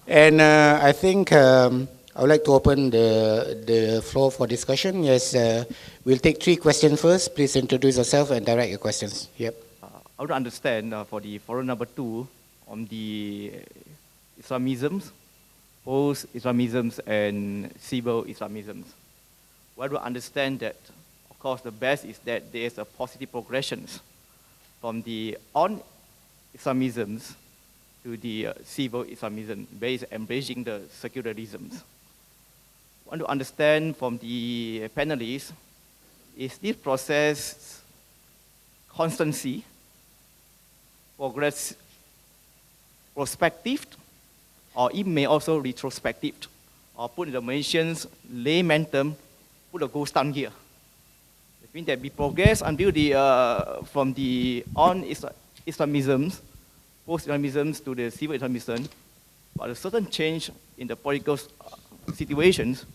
And I think I would like to open the floor for discussion. Yes, we'll take 3 questions first. Please introduce yourself and direct your questions. Yep. I would understand for the forum number 2 on the Islamisms, post-Islamisms and civil Islamisms. Well, to understand that, of course, the best is that there is a positive progression from the on-Islamisms to the civil Islamism, based embracing the secularisms. I want to understand from the panelists, is this process constancy, progress, prospective, or it may also retrospective, or put in the Malaysians layman term, put a ghost stand here. It means that we progress until the from the on-Islamisms, post-Islamisms to the civil Islamism, but a certain change in the political situations,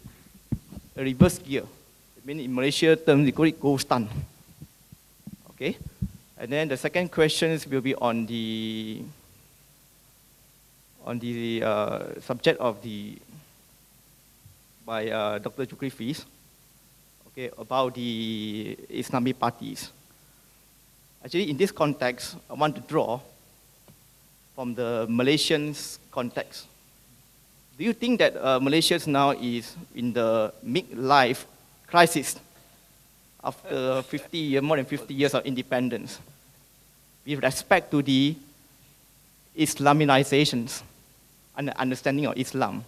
a reverse gear. I mean, in Malaysia terms, we call it ghost stand. Okay? And then the second questions will be on the subject of by Dr. Jukrifis, okay, about the Islamic parties. Actually, in this context, I want to draw from the Malaysian context. Do you think that Malaysia now is in the midlife crisis after more than 50 years of independence with respect to the Islaminizations and the understanding of Islam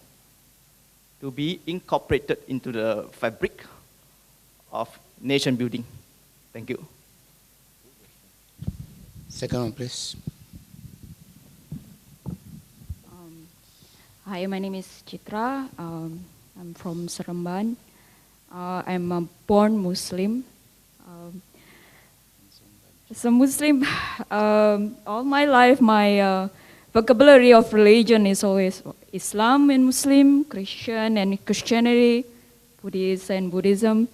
to be incorporated into the fabric of nation building? Thank you. Second one, please. Hi, my name is Chitra. I'm from Seremban. I'm a born Muslim. As a Muslim, all my life, my vocabulary of religion is always Islam and Muslim, Christian and Christianity, Buddhist and Buddhism,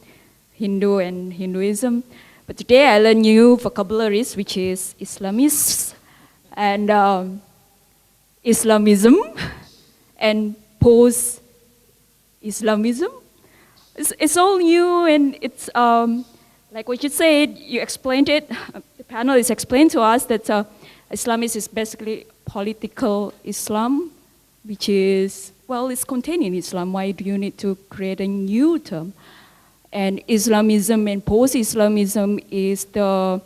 Hindu and Hinduism. But today I learned new vocabularies, which is Islamists and Islamism and post-Islamism. It's all new, and it's like what you said, you explained it, the panelists explained to us that Islamist is basically political Islam, which is, well, it's contained in Islam. Why do you need to create a new term? And Islamism and post-Islamism is the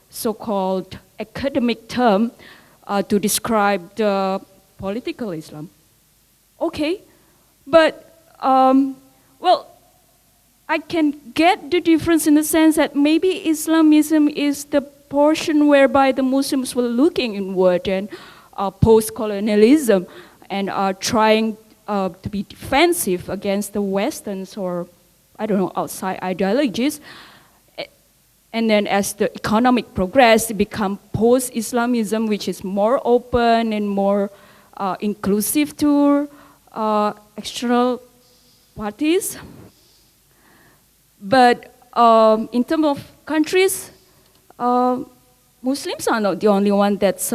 so-called academic term to describe the political Islam. Okay, but, well, I can get the difference in the sense that maybe Islamism is the portion whereby the Muslims were looking inward and post-colonialism and are trying to be defensive against the Westerns or, I don't know, outside ideologies. And then as the economic progress, it becomes post-Islamism, which is more open and more inclusive to external parties. But in terms of countries, Muslims are not the only one that's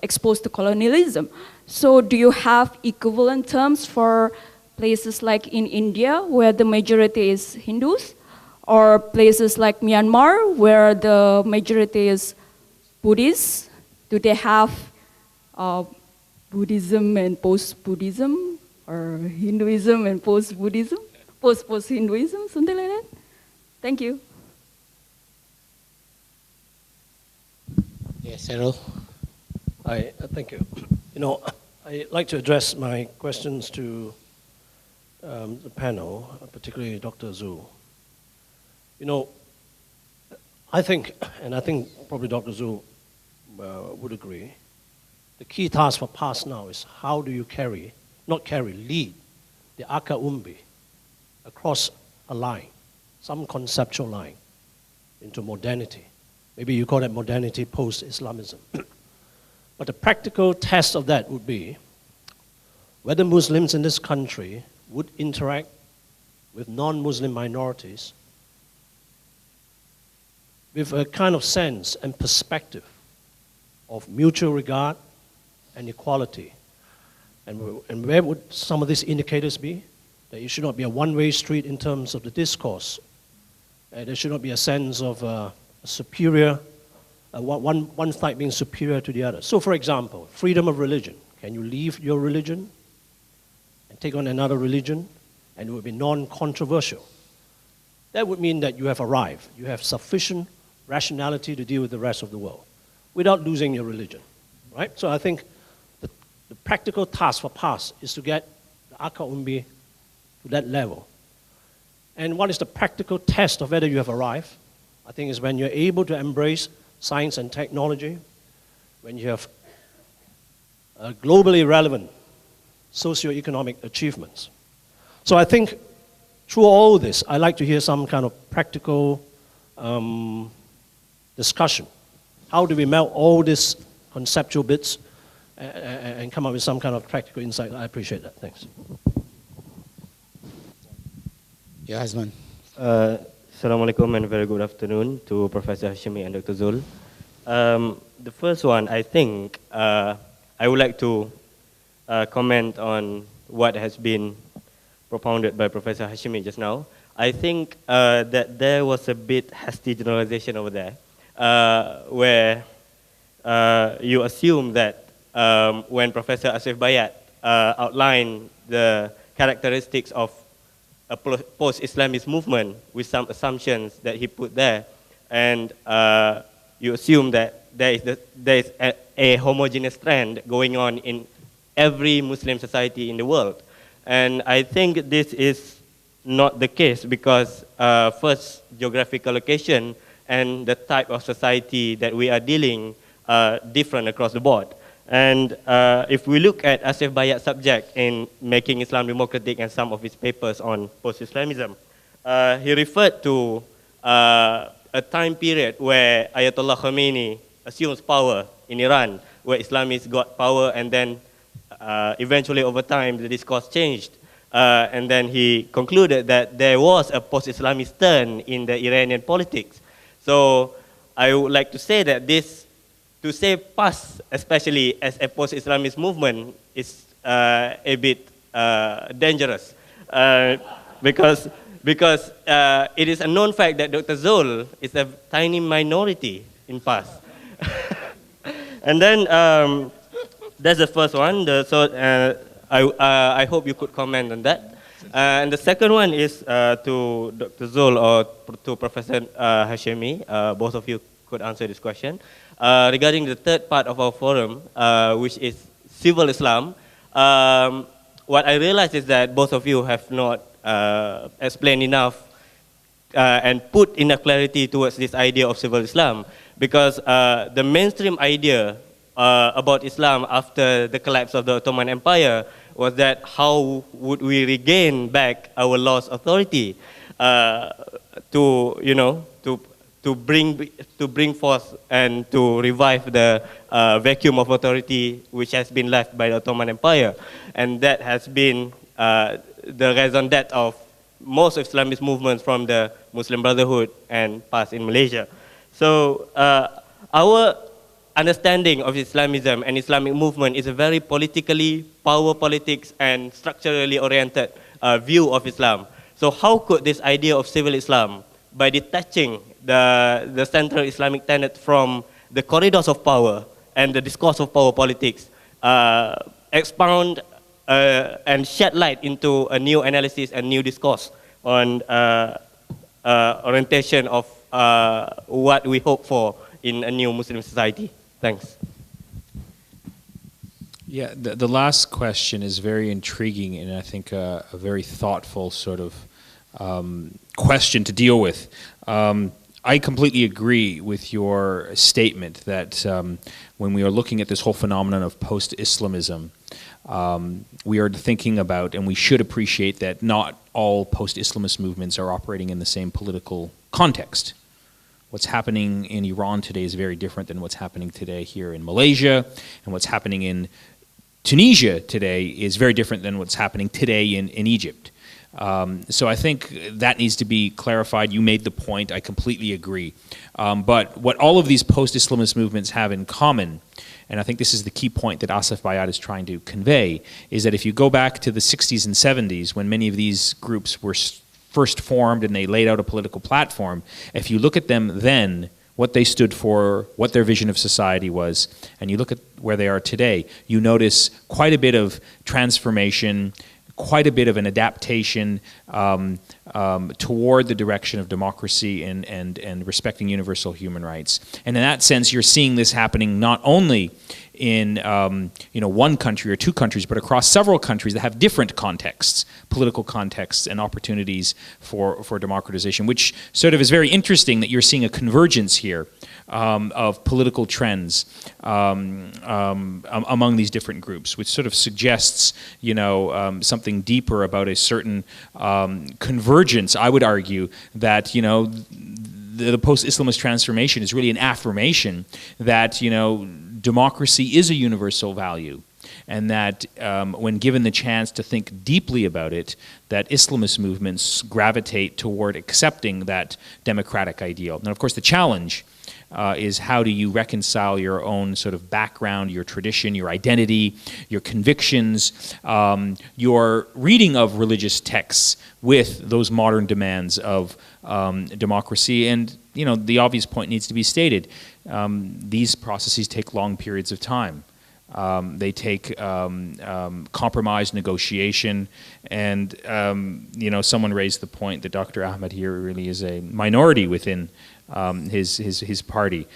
exposed to colonialism. So do you have equivalent terms for places like in India, where the majority is Hindus, or places like Myanmar, where the majority is Buddhists? Do they have Buddhism and post-Buddhism, or Hinduism and post-Buddhism, post-Hinduism, something like that? Thank you. Yes, Errol. Hi, thank you. You know, I'd like to address my questions to the panel, particularly Dr. Zhu. You know, I think, and I think probably Dr. Zhu would agree, the key task for PAS now is how do you lead the Aka Umbi across a line, some conceptual line, into modernity. Maybe you call it modernity post-Islamism. But the practical test of that would be whether Muslims in this country would interact with non-Muslim minorities with a kind of sense and perspective of mutual regard and equality. And where would some of these indicators be? That it should not be a one-way street in terms of the discourse. There should not be a sense of superior, one side being superior to the other. So for example, freedom of religion. Can you leave your religion and take on another religion, and it would be non-controversial? That would mean that you have arrived. You have sufficient rationality to deal with the rest of the world without losing your religion, right? So I think the practical task for PAS is to get the Akar Umbi to that level. And what is the practical test of whether you have arrived? I think is when you're able to embrace science and technology, when you have globally relevant socio-economic achievements. So I think through all this, I'd like to hear some kind of practical discussion. How do we melt all these conceptual bits and come up with some kind of practical insight? I appreciate that. Thanks. Yeah, Azman. Assalamualaikum and very good afternoon to Professor Hashimi and Dr. Zul. The first one, I think, I would like to comment on what has been propounded by Professor Hashimi just now. I think that there was a bit hasty generalization over there, where you assume that when Professor Asif Bayat outlined the characteristics of a post-Islamist movement with some assumptions that he put there, and you assume that there is a homogeneous trend going on in every Muslim society in the world. And I think this is not the case because first, geographical location and the type of society that we are dealing different across the board. And if we look at Asif Bayat's subject in Making Islam Democratic and some of his papers on post-Islamism, he referred to a time period where Ayatollah Khomeini assumes power in Iran, where Islamists got power, and then eventually over time the discourse changed. And then he concluded that there was a post-Islamist turn in the Iranian politics. So I would like to say that this, to say PAS, especially as a post-Islamist movement, is a bit dangerous because it is a known fact that Dr. Zul is a tiny minority in PAS. And then that's the first one. I hope you could comment on that. And the second one is to Dr. Zul or to Professor Hashimi. Both of you could answer this question. Regarding the third part of our forum, which is civil Islam, what I realized is that both of you have not explained enough and put enough clarity towards this idea of civil Islam, because the mainstream idea about Islam after the collapse of the Ottoman Empire was that how would we regain back our lost authority to bring forth and to revive the vacuum of authority which has been left by the Ottoman Empire. And that has been the raison d'etre of most Islamist movements from the Muslim Brotherhood and PAS in Malaysia. So our understanding of Islamism and Islamic movement is a very politically, power politics and structurally oriented view of Islam. So how could this idea of civil Islam, by detaching the central Islamic tenet from the corridors of power and the discourse of power politics, expound and shed light into a new analysis and new discourse on orientation of what we hope for in a new Muslim society? Thanks. Yeah, the last question is very intriguing and I think a very thoughtful sort of question to deal with. I completely agree with your statement that when we are looking at this whole phenomenon of post-Islamism, we are thinking about, and we should appreciate that not all post-Islamist movements are operating in the same political context. What's happening in Iran today is very different than what's happening today here in Malaysia, and what's happening in Tunisia today is very different than what's happening today in Egypt. So I think that needs to be clarified. You made the point. I completely agree. But what all of these post-Islamist movements have in common and I think this is the key point that Asif Bayat is trying to convey, is that if you go back to the 60s and 70s, when many of these groups were first formed and they laid out a political platform, if you look at them then, what they stood for, what their vision of society was, and you look at where they are today, you notice quite a bit of transformation, quite a bit of an adaptation toward the direction of democracy and respecting universal human rights. And in that sense, you're seeing this happening not only in one country or two countries, but across several countries that have different contexts, political contexts and opportunities for democratization, which sort of is very interesting that you're seeing a convergence here of political trends among these different groups, which sort of suggests, something deeper about a certain convergence. I would argue that, the post-Islamist transformation is really an affirmation that, democracy is a universal value, and that when given the chance to think deeply about it, that Islamist movements gravitate toward accepting that democratic ideal. And of course the challenge is how do you reconcile your own sort of background, your tradition, your identity, your convictions, your reading of religious texts with those modern demands of democracy. And the obvious point needs to be stated. These processes take long periods of time. They take compromise, negotiation, and someone raised the point that Dr. Ahmed here really is a minority within his party.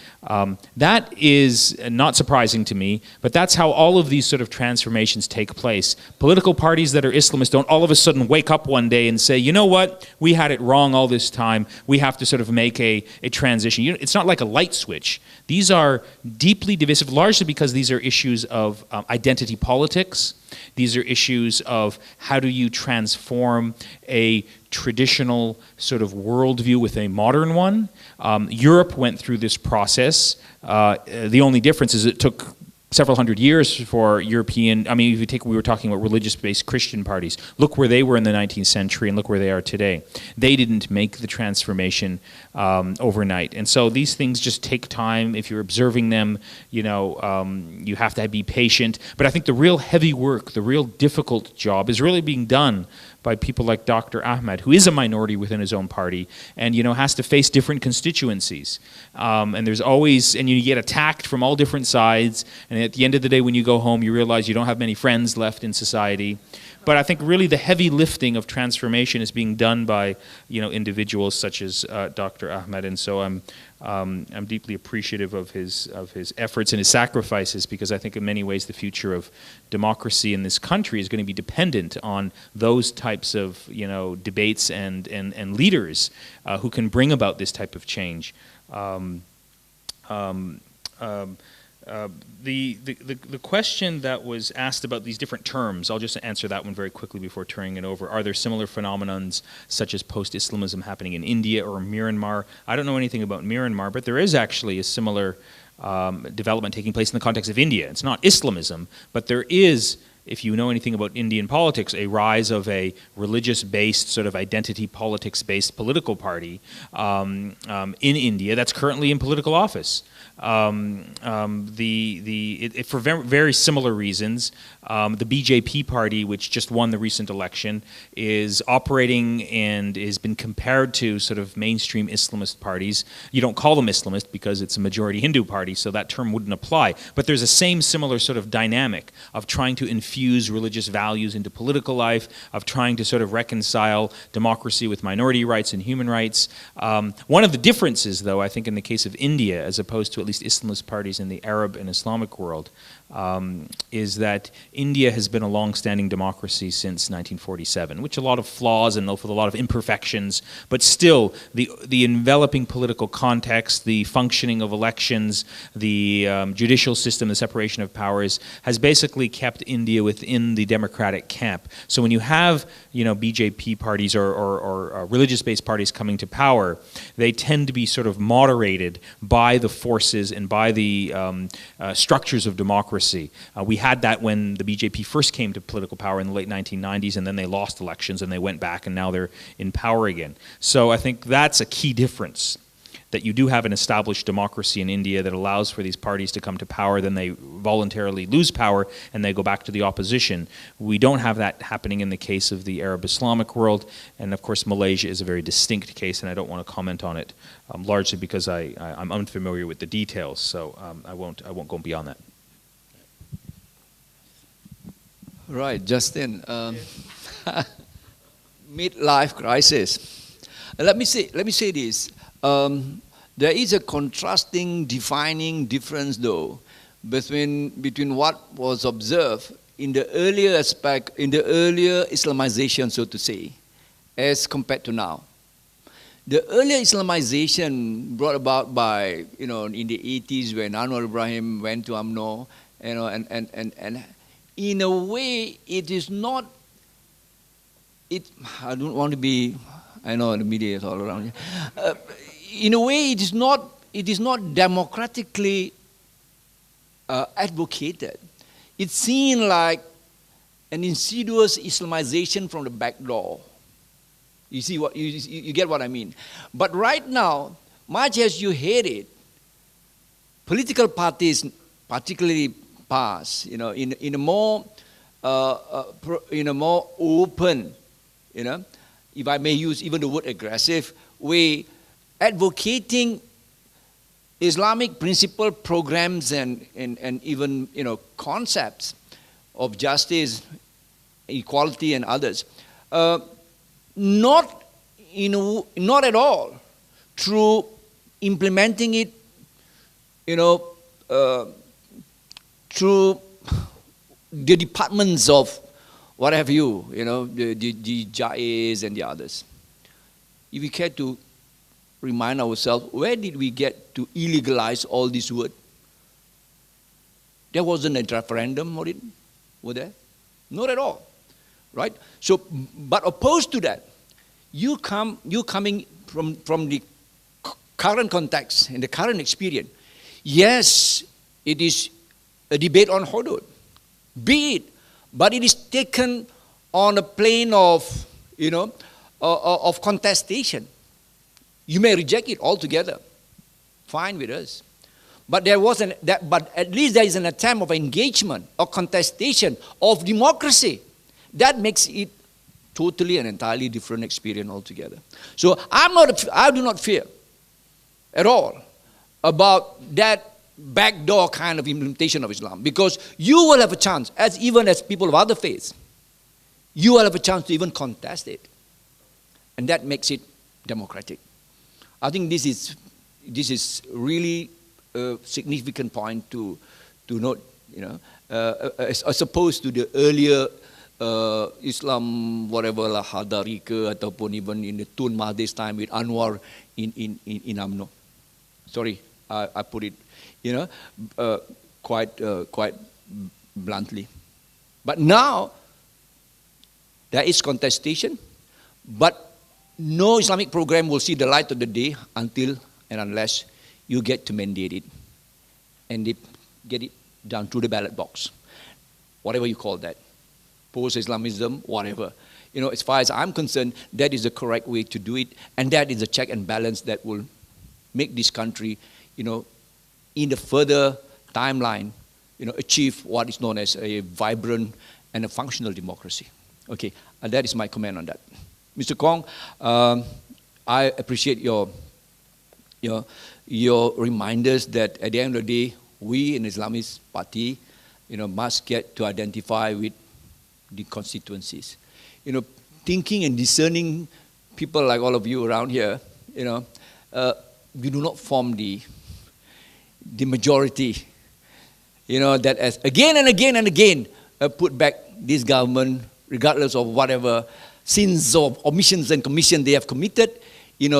That is not surprising to me, but that's how all of these sort of transformations take place. Political parties that are Islamist don't all of a sudden wake up one day and say, you know what, we had it wrong all this time, we have to sort of make a transition. It's not like a light switch. These are deeply divisive, largely because these are issues of identity politics. These are issues of how do you transform a traditional sort of worldview with a modern one. Europe went through this process. The only difference is it took several hundred years for European, if you take, we were talking about religious-based Christian parties. Look where they were in the 19th century and look where they are today. They didn't make the transformation overnight. And so these things just take time. If you're observing them, you have to be patient. But I think the real heavy work, the real difficult job is really being done by people like Dr. Ahmed, who is a minority within his own party and, has to face different constituencies. And there's always, and you get attacked from all different sides. And at the end of the day, when you go home, you realize you don't have many friends left in society. But I think really the heavy lifting of transformation is being done by, individuals such as Dr. Ahmed. And so I'm deeply appreciative of his efforts and his sacrifices, because I think in many ways the future of democracy in this country is going to be dependent on those types of debates and leaders who can bring about this type of change. The question that was asked about these different terms, I'll just answer that one very quickly before turning it over. Are there similar phenomenons such as post-Islamism happening in India or Myanmar? I don't know anything about Myanmar, but there is actually a similar development taking place in the context of India. It's not Islamism, but there is, if you know anything about Indian politics, a rise of a religious-based, sort of identity politics-based political party in India that's currently in political office. For very similar reasons, the BJP party, which just won the recent election, is operating and has been compared to sort of mainstream Islamist parties. You don't call them Islamist because it's a majority Hindu party, so that term wouldn't apply. But there's a similar sort of dynamic of trying to infuse religious values into political life, of trying to sort of reconcile democracy with minority rights and human rights. One of the differences, though, I think in the case of India, as opposed to at least Islamist parties in the Arab and Islamic world, is that India has been a long-standing democracy since 1947, which a lot of flaws and with a lot of imperfections, but still the enveloping political context, the functioning of elections, the judicial system, the separation of powers has basically kept India within the democratic camp. So when you have BJP parties or religious-based parties coming to power, they tend to be sort of moderated by the forces and by the structures of democracy. We had that when the BJP first came to political power in the late 1990s, and then they lost elections and they went back and now they're in power again. So I think that's a key difference. that you do have an established democracy in India that allows for these parties to come to power, then they voluntarily lose power and they go back to the opposition. We don't have that happening in the case of the Arab Islamic world, and of course Malaysia is a very distinct case, and I don't want to comment on it, largely because I'm unfamiliar with the details, so I won't go beyond that. Right, Justin. Midlife crisis. Let me say this. There is a contrasting, defining difference, though, between what was observed in the earlier aspect, in the earlier Islamization, so to say, as compared to now. The earlier Islamization brought about by, in the 80s when Anwar Ibrahim went to UMNO, and in a way, it is not. I don't want to be. I know the media is all around here. In a way, it is not democratically advocated. It's seen like an insidious Islamization from the back door. You see what you get what I mean. But right now, much as you hate it, political parties, particularly past, in a more open, if I may use even the word aggressive way, advocating Islamic principle programs and even concepts of justice, equality, and others, not at all through implementing it, through the departments of what have you, the JAIs and the others. If we care to remind ourselves, where did we get to illegalize all this word? There wasn't a referendum on it, were there? Not at all, right? So, but opposed to that, you coming from the current context and the current experience. Yes, it is a debate on hudud, be it, but it is taken on a plane of, of contestation. You may reject it altogether. Fine with us. But but at least there is an attempt of engagement or contestation of democracy. That makes it totally and entirely different experience altogether. So I do not fear at all about that backdoor kind of implementation of Islam, because you will have a chance, even as people of other faiths, you will have a chance to even contest it. And that makes it democratic. I think this is really a significant point to note, as opposed to the earlier Islam, whatever, Hadari ke, ataupun even in the Tun Mahathir's time with Anwar in UMNO. Sorry, I put it, quite bluntly. But now there is contestation, but no Islamic program will see the light of the day until and unless you get to mandate it, and they get it done through the ballot box, whatever you call that, post-Islamism, whatever. As far as I'm concerned, that is the correct way to do it, and that is a check and balance that will make this country, in the further timeline, achieve what is known as a vibrant and a functional democracy. Okay, and that is my comment on that. Mr. Kong, I appreciate your reminders that at the end of the day, we in the Islamist Party, must get to identify with the constituencies. Thinking and discerning people like all of you around here, we do not form the majority, that has again and again and again put back this government, regardless of whatever sins or omissions and commission they have committed,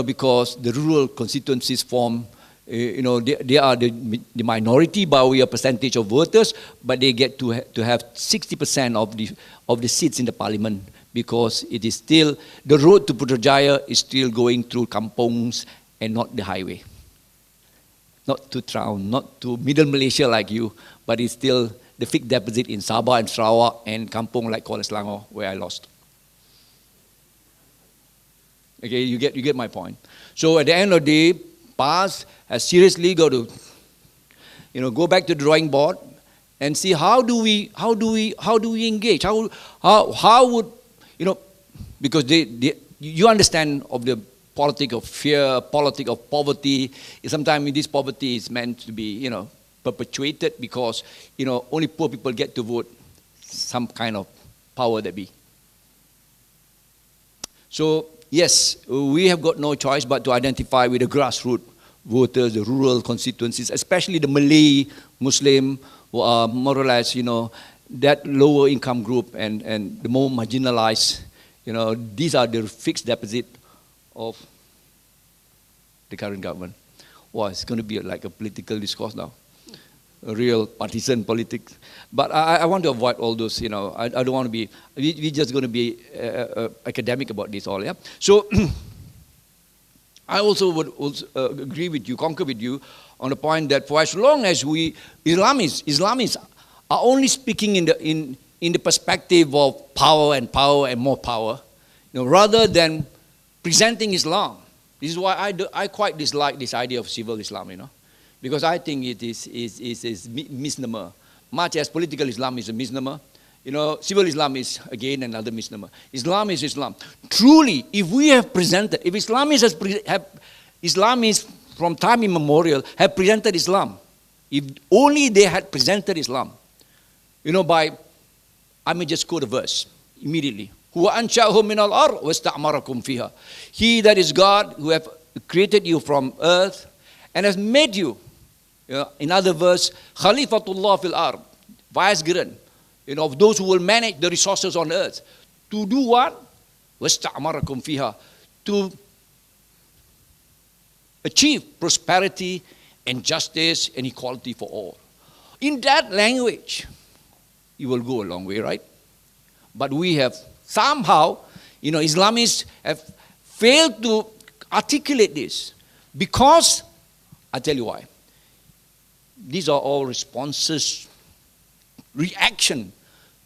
because the rural constituencies form, they are the minority by way of percentage of voters, but they get to have 60% of the seats in the parliament, because it is still, the road to Putrajaya is still going through kampongs and not the highway. Not to town, not to middle Malaysia like you, but it's still the fixed deposit in Sabah and Sarawak and kampong like Kuala Selangor, where I lost. Okay, you get my point. So at the end of the day, past has seriously got to, go back to the drawing board and see how do we engage? How would, because you understand of the politic of fear, politic of poverty. Sometimes this poverty is meant to be, perpetuated because, only poor people get to vote some kind of power that be. So, yes, we have got no choice but to identify with the grassroots voters, the rural constituencies, especially the Malay Muslim, who are more or less, that lower income group and the more marginalized, these are the fixed deposit of the current government. Wow, it's going to be like a political discourse now, a real partisan politics. But I want to avoid all those, I don't want to be, we're just going to be academic about this all, yeah? So, I also would also, agree with you, concur with you, on the point that for as long as Islamists are only speaking in the perspective of power and more power, rather than presenting Islam. This is why I quite dislike this idea of civil Islam, because I think it is misnomer. Much as political Islam is a misnomer, civil Islam is again another misnomer. Islam is Islam. Truly, if we have presented, if Islamists from time immemorial have presented Islam, if only they had presented Islam, I may just quote a verse immediately. Huwa ansha'ahu min al-ard wasta'marakum fiha. He that is God who have created you from earth and has made you, in other verse, Khalifatullah fil ard, vicegerent, of those who will manage the resources on earth. To do what? Wasta'marakum fiha. To achieve prosperity and justice and equality for all. In that language, you will go a long way, right? But we have somehow, Islamists have failed to articulate this because, I'll tell you why. These are all responses, reaction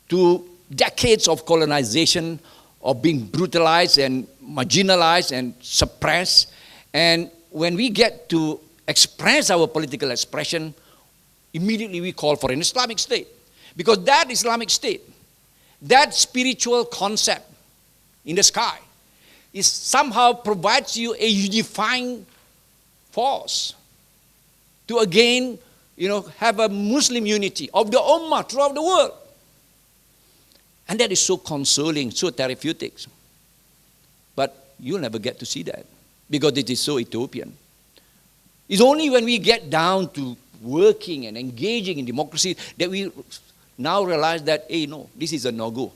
to decades of colonization, of being brutalized and marginalized and suppressed. And when we get to express our political expression, immediately we call for an Islamic state. Because that Islamic state, that spiritual concept in the sky, is somehow provides you a unifying force to again, have a Muslim unity of the Ummah throughout the world. And that is so consoling, so therapeutic. But you'll never get to see that because it is so utopian. It's only when we get down to working and engaging in democracy that we now realize that, hey, no, this is a no-go.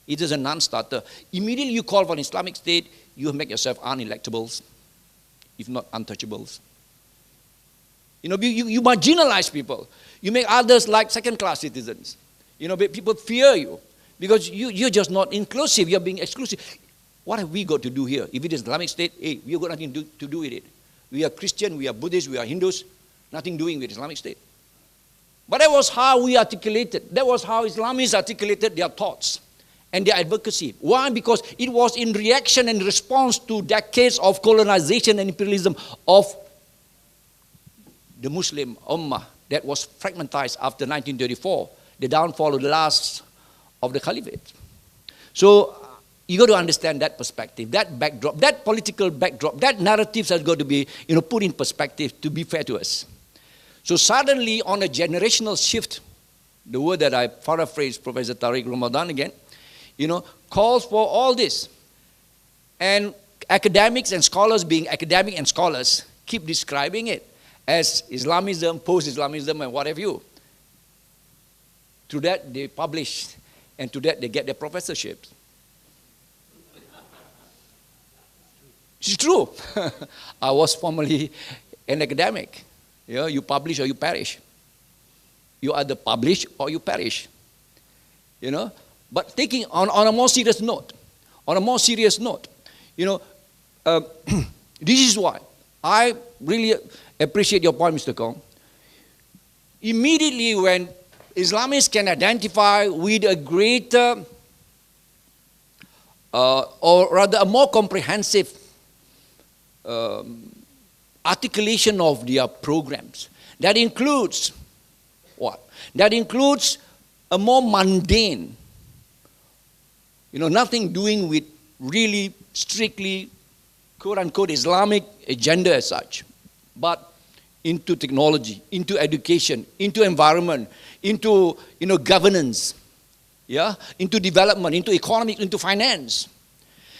It is a non-starter. Immediately you call for an Islamic state, you make yourself unelectables, if not untouchables. You marginalize people. You make others like second-class citizens. People fear you because you're just not inclusive. You're being exclusive. What have we got to do here? If it is Islamic state, hey, we've got nothing to do with it. We are Christian, we are Buddhist, we are Hindus, nothing doing with Islamic state. But that was how we articulated. That was how Islamists articulated their thoughts and their advocacy. Why? Because it was in reaction and response to decades of colonization and imperialism of the Muslim Ummah that was fragmentized after 1934, the downfall of the last of the Caliphate. So you got to understand that perspective, that backdrop, that political backdrop, that narrative has got to be put in perspective to be fair to us. So suddenly on a generational shift, the word that I paraphrased Professor Tariq Ramadan again, calls for all this. And academics and scholars being academic and scholars keep describing it as Islamism, post-Islamism and what have you. Through that they publish and through that they get their professorships. It's true. I was formerly an academic. You publish or you perish. You either publish or you perish. But taking on a more serious note, this is why I really appreciate your point, Mr. Kong. Immediately when Islamists can identify with a greater, or rather a more comprehensive articulation of their programs. That includes what? That includes a more mundane, nothing doing with really strictly, quote-unquote, Islamic agenda as such, but into technology, into education, into environment, into governance, into development, into economic, into finance.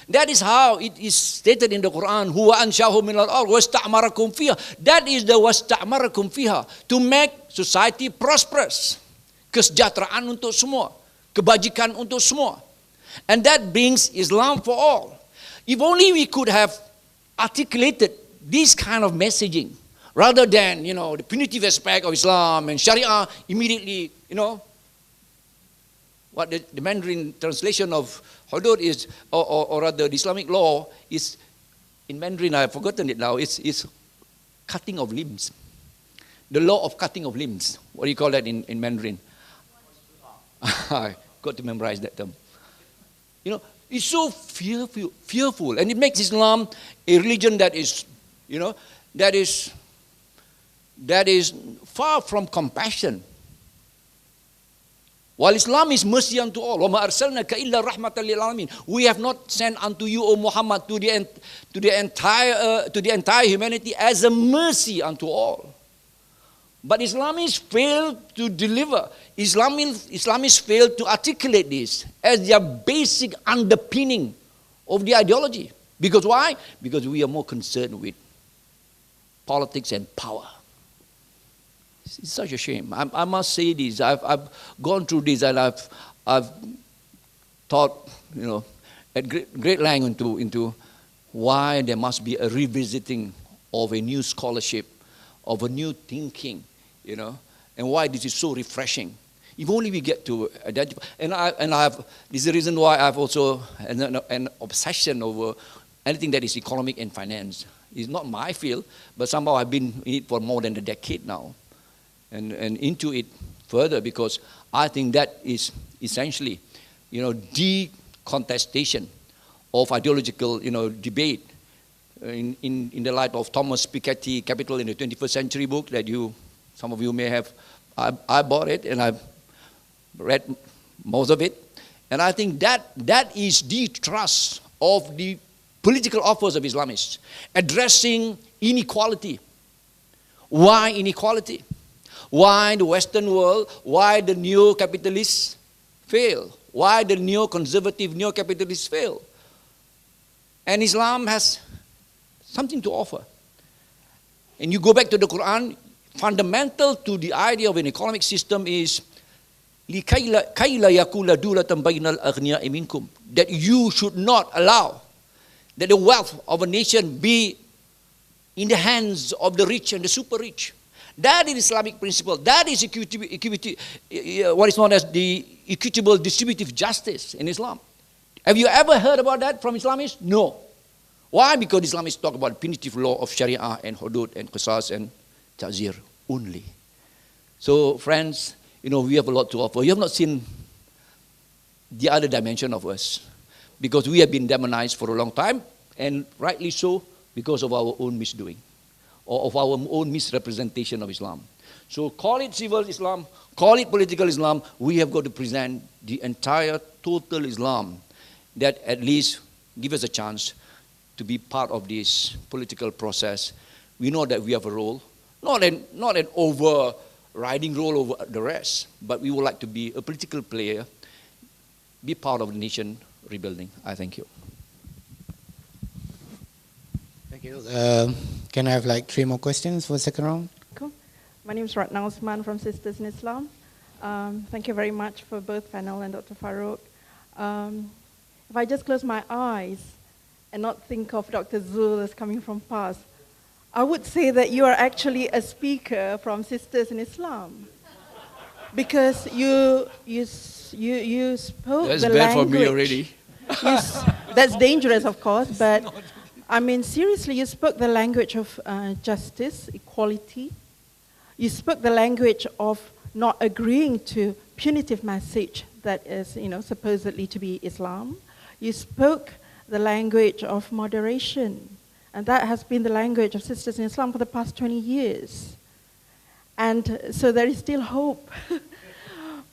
That is how it is stated in the Quran. Huwa anshahu min al-ard wasta'marakum fiha. That is the wasta'marakum fiha, to make society prosperous. Kesejahteraan untuk semua, kebajikan untuk semua. And that brings Islam for all. If only we could have articulated this kind of messaging, rather than, the punitive aspect of Islam and Sharia immediately, what the Mandarin translation of hudud is, or rather the Islamic law is, in Mandarin, I've forgotten it now, it's cutting of limbs. The law of cutting of limbs. What do you call that in Mandarin? I got to memorize that term. It's so fearful, and it makes Islam a religion that is, that is far from compassion. While Islam is mercy unto all, وَمَا أَرْسَلْنَكَ إِلَّا رَحْمَةً لِلْعَالَمِينَ. We have not sent unto you, O Muhammad, to the entire humanity as a mercy unto all. But Islamists fail to deliver. Islamists fail to articulate this as their basic underpinning of the ideology. Because why? Because we are more concerned with politics and power. It's such a shame. I must say this. I've gone through this, and I've thought, at great length into why there must be a revisiting of a new scholarship, of a new thinking, and why this is so refreshing. If only we get to identify. This is the reason why I've also an obsession over anything that is economic and finance. It's not my field, but somehow I've been in it for more than a decade now. And into it further, because I think that is essentially, the contestation of ideological, debate in the light of Thomas Piketty, Capital in the 21st Century book that some of you may have. I bought it and I've read most of it. And I think that is the thrust of the political offers of Islamists, addressing inequality. Why inequality? Why the Western world, why the neo-capitalists fail? Why the neo-conservative, neo-capitalists fail? And Islam has something to offer. And you go back to the Quran, fundamental to the idea of an economic system is that you should not allow that the wealth of a nation be in the hands of the rich and the super rich. That is Islamic principle. That is equity, what is known as the equitable distributive justice in Islam. Have you ever heard about that from Islamists? No. Why? Because Islamists talk about punitive law of Sharia and hudud and qisas and ta'zir only. So friends, we have a lot to offer. You have not seen the other dimension of us, because we have been demonized for a long time, and rightly so, because of our own misdoing, or of our own misrepresentation of Islam. So call it civil Islam, call it political Islam, we have got to present the entire total Islam that at least give us a chance to be part of this political process. We know that we have a role, not an overriding role over the rest, but we would like to be a political player, be part of the nation rebuilding. I thank you. Thank you. Can I have 3 more questions for the second round? Cool. My name is Ratna Osman from Sisters in Islam. Thank you very much for both panel and Dr. Farouk. If I just close my eyes and not think of Dr. Zul as coming from past, I would say that you are actually a speaker from Sisters in Islam, because you spoke That's the language. That's bad for me already. That's dangerous, of course, but I mean, seriously, you spoke the language of justice, equality. You spoke the language of not agreeing to punitive message that is, supposedly to be Islam. You spoke the language of moderation. And that has been the language of sisters in Islam for the past 20 years. And so there is still hope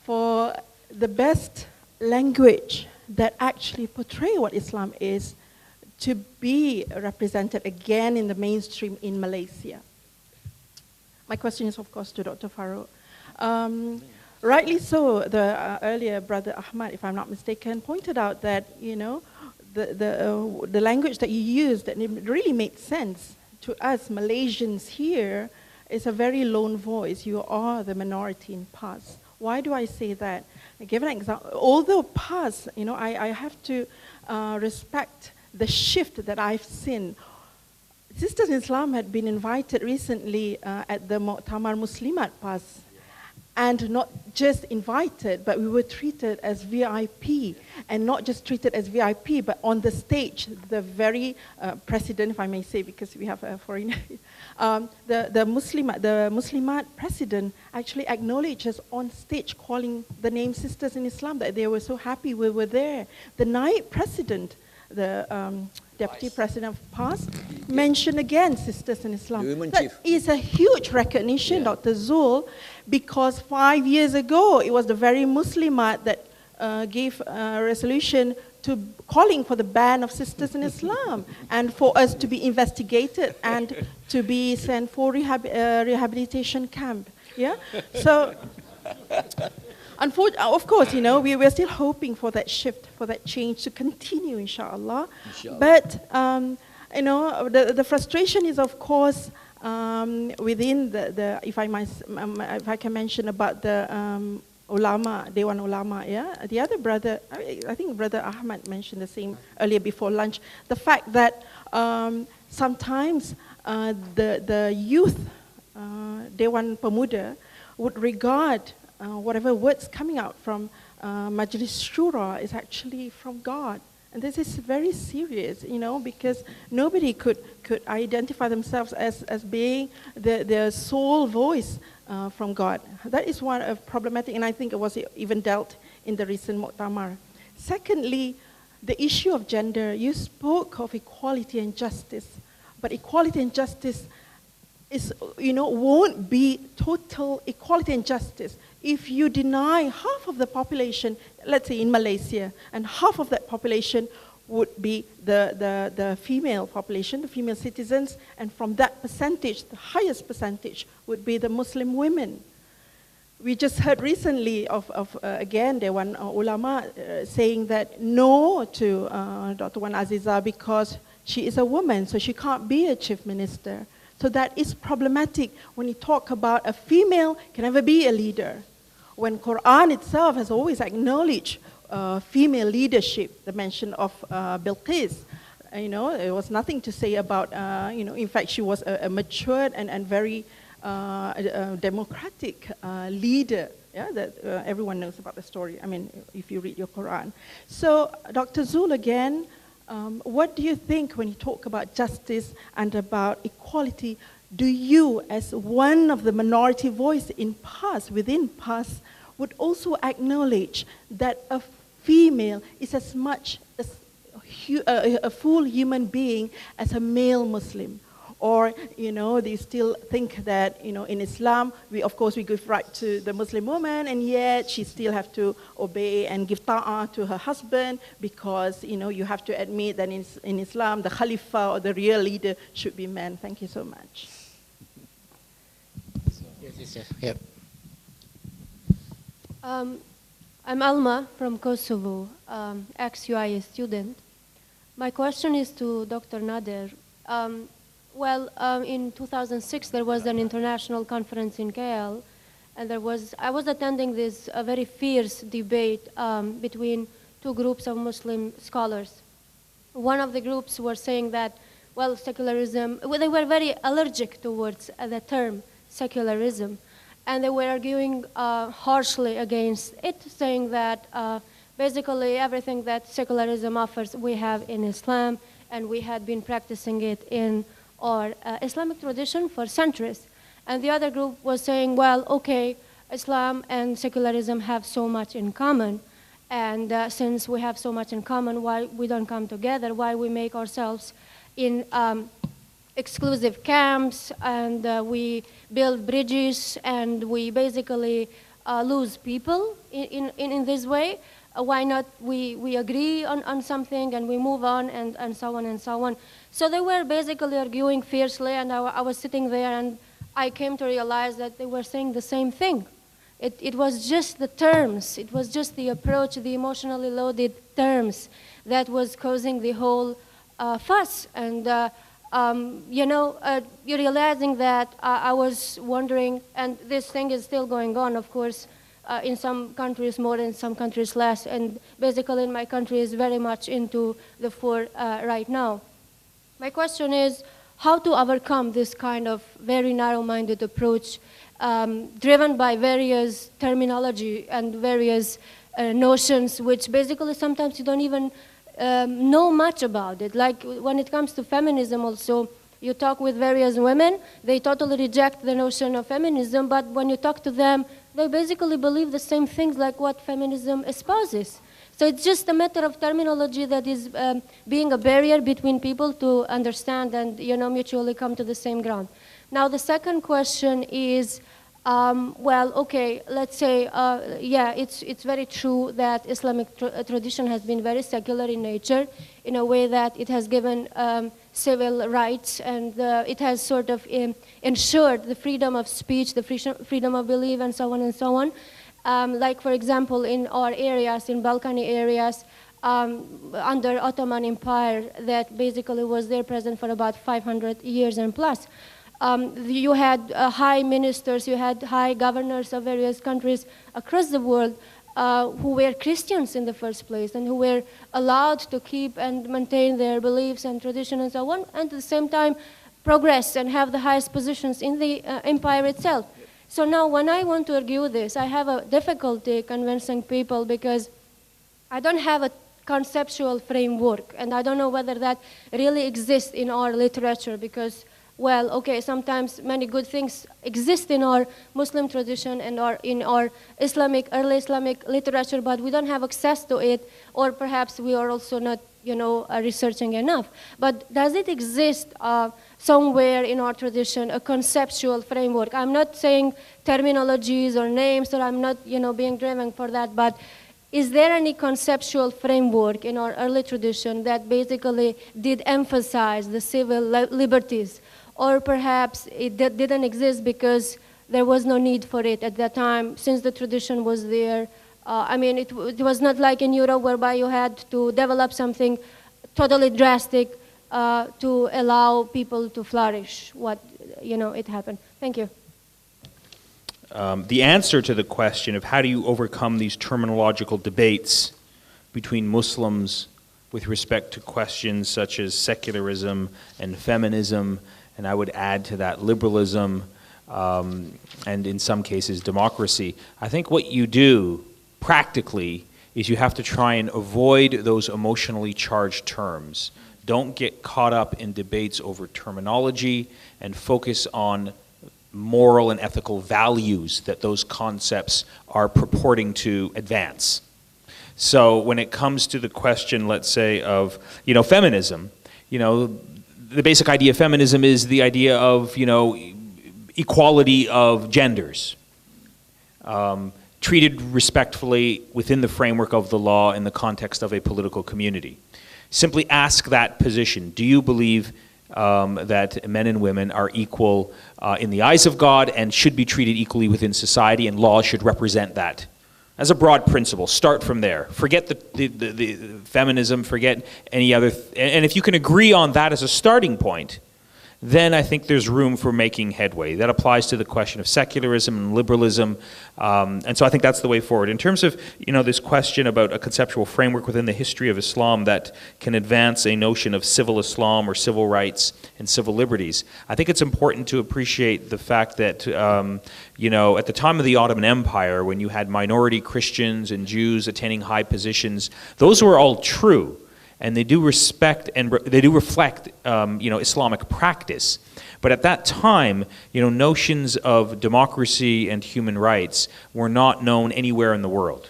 for the best language that actually portray what Islam is to be represented again in the mainstream in Malaysia. My question is, of course, to Dr. Farouk. Rightly so, the earlier brother Ahmad, if I'm not mistaken, pointed out that, you know, the language that you used, that it really made sense to us Malaysians here, is a very lone voice. You are the minority in PAS. Why do I say that? I give an example. Although PAS, you know, I have to respect the shift that I've seen. Sisters in Islam had been invited recently at the Mu'tamar Muslimat PAS. And not just invited, but we were treated as VIP. And not just treated as VIP, but on the stage, the very president, if I may say, because we have a foreigner, the Muslimat president actually acknowledged us on stage, calling the name Sisters in Islam, that they were so happy we were there. The Naib president, the Deputy President of PAS, mentioned again Sisters in Islam. That is a huge recognition, Dr. Zul, because 5 years ago, it was the very Muslimat that gave a resolution to calling for the ban of Sisters in Islam and for us to be investigated and to be sent for rehabilitation camp. Yeah? So, of course, you know, we're still hoping for that shift, for that change to continue, inshallah. But, you know, the frustration is, of course, within if I can mention about the ulama, Dewan Ulama, yeah? The other brother, I think Brother Ahmad mentioned the same earlier before lunch, the fact that sometimes the youth, Dewan Pemuda, would regard whatever words coming out from Majlis Shura is actually from God. And this is very serious, you know, because nobody could identify themselves as being the sole voice from God. That is one of problematic, and I think it was even dealt in the recent Mu'tamar. Secondly, the issue of gender. You spoke of equality and justice, but equality and justice is, you know, won't be total equality and justice if you deny half of the population, let's say in Malaysia, and half of that population would be the female population, the female citizens, and from that percentage, the highest percentage would be the Muslim women. We just heard recently of again, there one ulama saying that no to Dr. Wan Aziza because she is a woman, so she can't be a chief minister. So that is problematic when you talk about a female can never be a leader. When Quran itself has always acknowledged female leadership, the mention of Bilqis, you know, there was nothing to say about, you know, in fact, she was a matured and very democratic leader, yeah, that everyone knows about the story, I mean, if you read your Quran. So, Dr. Zul, again, what do you think when you talk about justice and about equality? Do you, as one of the minority voice in PAS, within PAS, would also acknowledge that a female is as much as a full human being as a male Muslim? Or, you know, they still think that, you know, in Islam, of course, we give right to the Muslim woman, and yet she still have to obey and give ta'ah to her husband because, you know, you have to admit that in Islam, the Khalifa or the real leader should be men. Thank you so much. Yes. Yep. I'm Alma from Kosovo, ex-UIA student. My question is to Dr. Nader. In 2006, there was an international conference in KL, and I was attending this very fierce debate between two groups of Muslim scholars. One of the groups were saying that, well, secularism, they were very allergic towards the term secularism, and they were arguing harshly against it, saying that basically everything that secularism offers we have in Islam, and we had been practicing it in our Islamic tradition for centuries. And the other group was saying, well, okay, Islam and secularism have so much in common, and since we have so much in common, why we don't come together, why we make ourselves in exclusive camps, and we build bridges, and we basically lose people in this way. Why not we agree on something and we move on, and so on and so on. So they were basically arguing fiercely, and I was sitting there, and I came to realize that they were saying the same thing. It was just the terms, it was just the approach, the emotionally loaded terms that was causing the whole fuss. And you're realizing that I was wondering, and this thing is still going on, of course, in some countries more, in some countries less, and basically in my country is very much into the fore right now. My question is how to overcome this kind of very narrow-minded approach driven by various terminology and various notions, which basically sometimes you don't even know much about it. Like when it comes to feminism also, you talk with various women, they totally reject the notion of feminism, but when you talk to them, they basically believe the same things like what feminism espouses. So it's just a matter of terminology that is being a barrier between people to understand and mutually come to the same ground. Now the second question is, well, okay, let's say, yeah, it's very true that Islamic tradition has been very secular in nature, in a way that it has given civil rights, and it has sort of ensured the freedom of speech, the freedom of belief, and so on and so on. Like, for example, in our areas, in Balkany areas, under Ottoman Empire, that basically was there present for about 500 years and plus. You had high ministers, you had high governors of various countries across the world who were Christians in the first place, and who were allowed to keep and maintain their beliefs and tradition and so on, and at the same time progress and have the highest positions in the empire itself. So now when I want to argue this, I have a difficulty convincing people because I don't have a conceptual framework, and I don't know whether that really exists in our literature because, well, okay, sometimes many good things exist in our Muslim tradition and in our early Islamic literature, but we don't have access to it, or perhaps we are also not, researching enough. But does it exist somewhere in our tradition, a conceptual framework? I'm not saying terminologies or names, or I'm not, being driven for that, but is there any conceptual framework in our early tradition that basically did emphasize the civil liberties? Or perhaps it didn't exist because there was no need for it at that time, since the tradition was there. I mean, it was not like in Europe, whereby you had to develop something totally drastic to allow people to flourish. It happened. Thank you. The answer to the question of how do you overcome these terminological debates between Muslims with respect to questions such as secularism and feminism, and I would add to that liberalism, and in some cases democracy. I think what you do practically is you have to try and avoid those emotionally charged terms. Don't get caught up in debates over terminology, and focus on moral and ethical values that those concepts are purporting to advance. So when it comes to the question, let's say, of feminism, the basic idea of feminism is the idea of, equality of genders, treated respectfully within the framework of the law in the context of a political community. Simply ask that position. Do you believe that men and women are equal in the eyes of God and should be treated equally within society, and law should represent that? As a broad principle, start from there. Forget the feminism, forget any other, and if you can agree on that as a starting point, then I think there's room for making headway. That applies to the question of secularism and liberalism, and so I think that's the way forward. In terms of this question about a conceptual framework within the history of Islam that can advance a notion of civil Islam or civil rights and civil liberties, I think it's important to appreciate the fact that at the time of the Ottoman Empire, when you had minority Christians and Jews attaining high positions, those were all true. And they do respect and they do reflect, Islamic practice. But at that time, notions of democracy and human rights were not known anywhere in the world.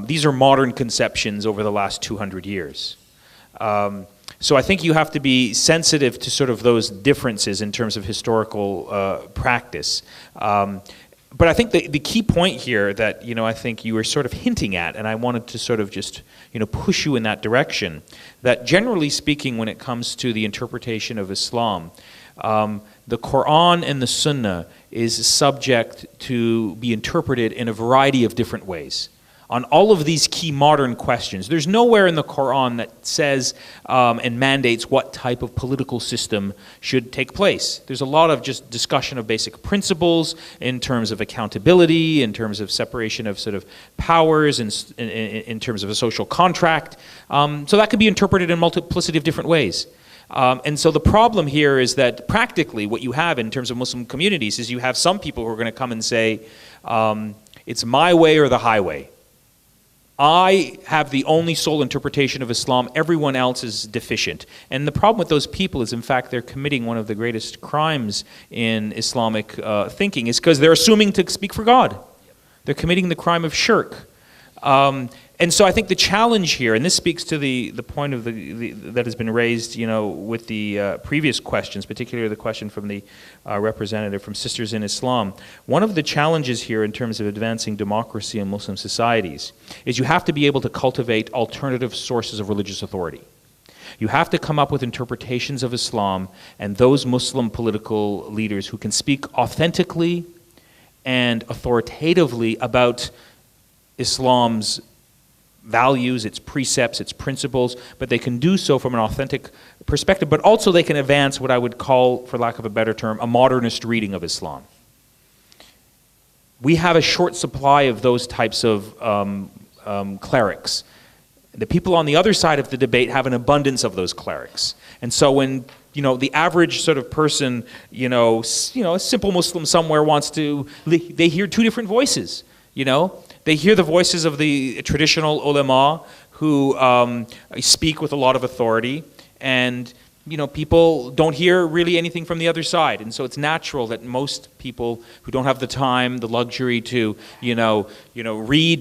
These are modern conceptions over the last 200 years. So I think you have to be sensitive to sort of those differences in terms of historical practice. But I think the key point here that, I think you were sort of hinting at, and I wanted to sort of just, push you in that direction, that generally speaking, when it comes to the interpretation of Islam, the Quran and the Sunnah is subject to be interpreted in a variety of different ways on all of these key modern questions. There's nowhere in the Quran that says and mandates what type of political system should take place. There's a lot of just discussion of basic principles in terms of accountability, in terms of separation of sort of powers, in terms of a social contract. So that could be interpreted in multiplicity of different ways. And so the problem here is that practically what you have in terms of Muslim communities is you have some people who are going to come and say, it's my way or the highway. I have the only sole interpretation of Islam. Everyone else is deficient. And the problem with those people is, in fact, they're committing one of the greatest crimes in Islamic thinking, is because they're assuming to speak for God. They're committing the crime of shirk. And so I think the challenge here, and this speaks to the point of that has been raised, with the previous questions, particularly the question from the representative from Sisters in Islam. One of the challenges here in terms of advancing democracy in Muslim societies is you have to be able to cultivate alternative sources of religious authority. You have to come up with interpretations of Islam and those Muslim political leaders who can speak authentically and authoritatively about Islam's values, its precepts, its principles, but they can do so from an authentic perspective, but also they can advance what I would call, for lack of a better term, a modernist reading of Islam. We have a short supply of those types of clerics. The people on the other side of the debate have an abundance of those clerics. And so when the average sort of person, a simple Muslim somewhere they hear two different voices, They hear the voices of the traditional ulama who speak with a lot of authority, and people don't hear really anything from the other side. And so it's natural that most people who don't have the time, the luxury to, read,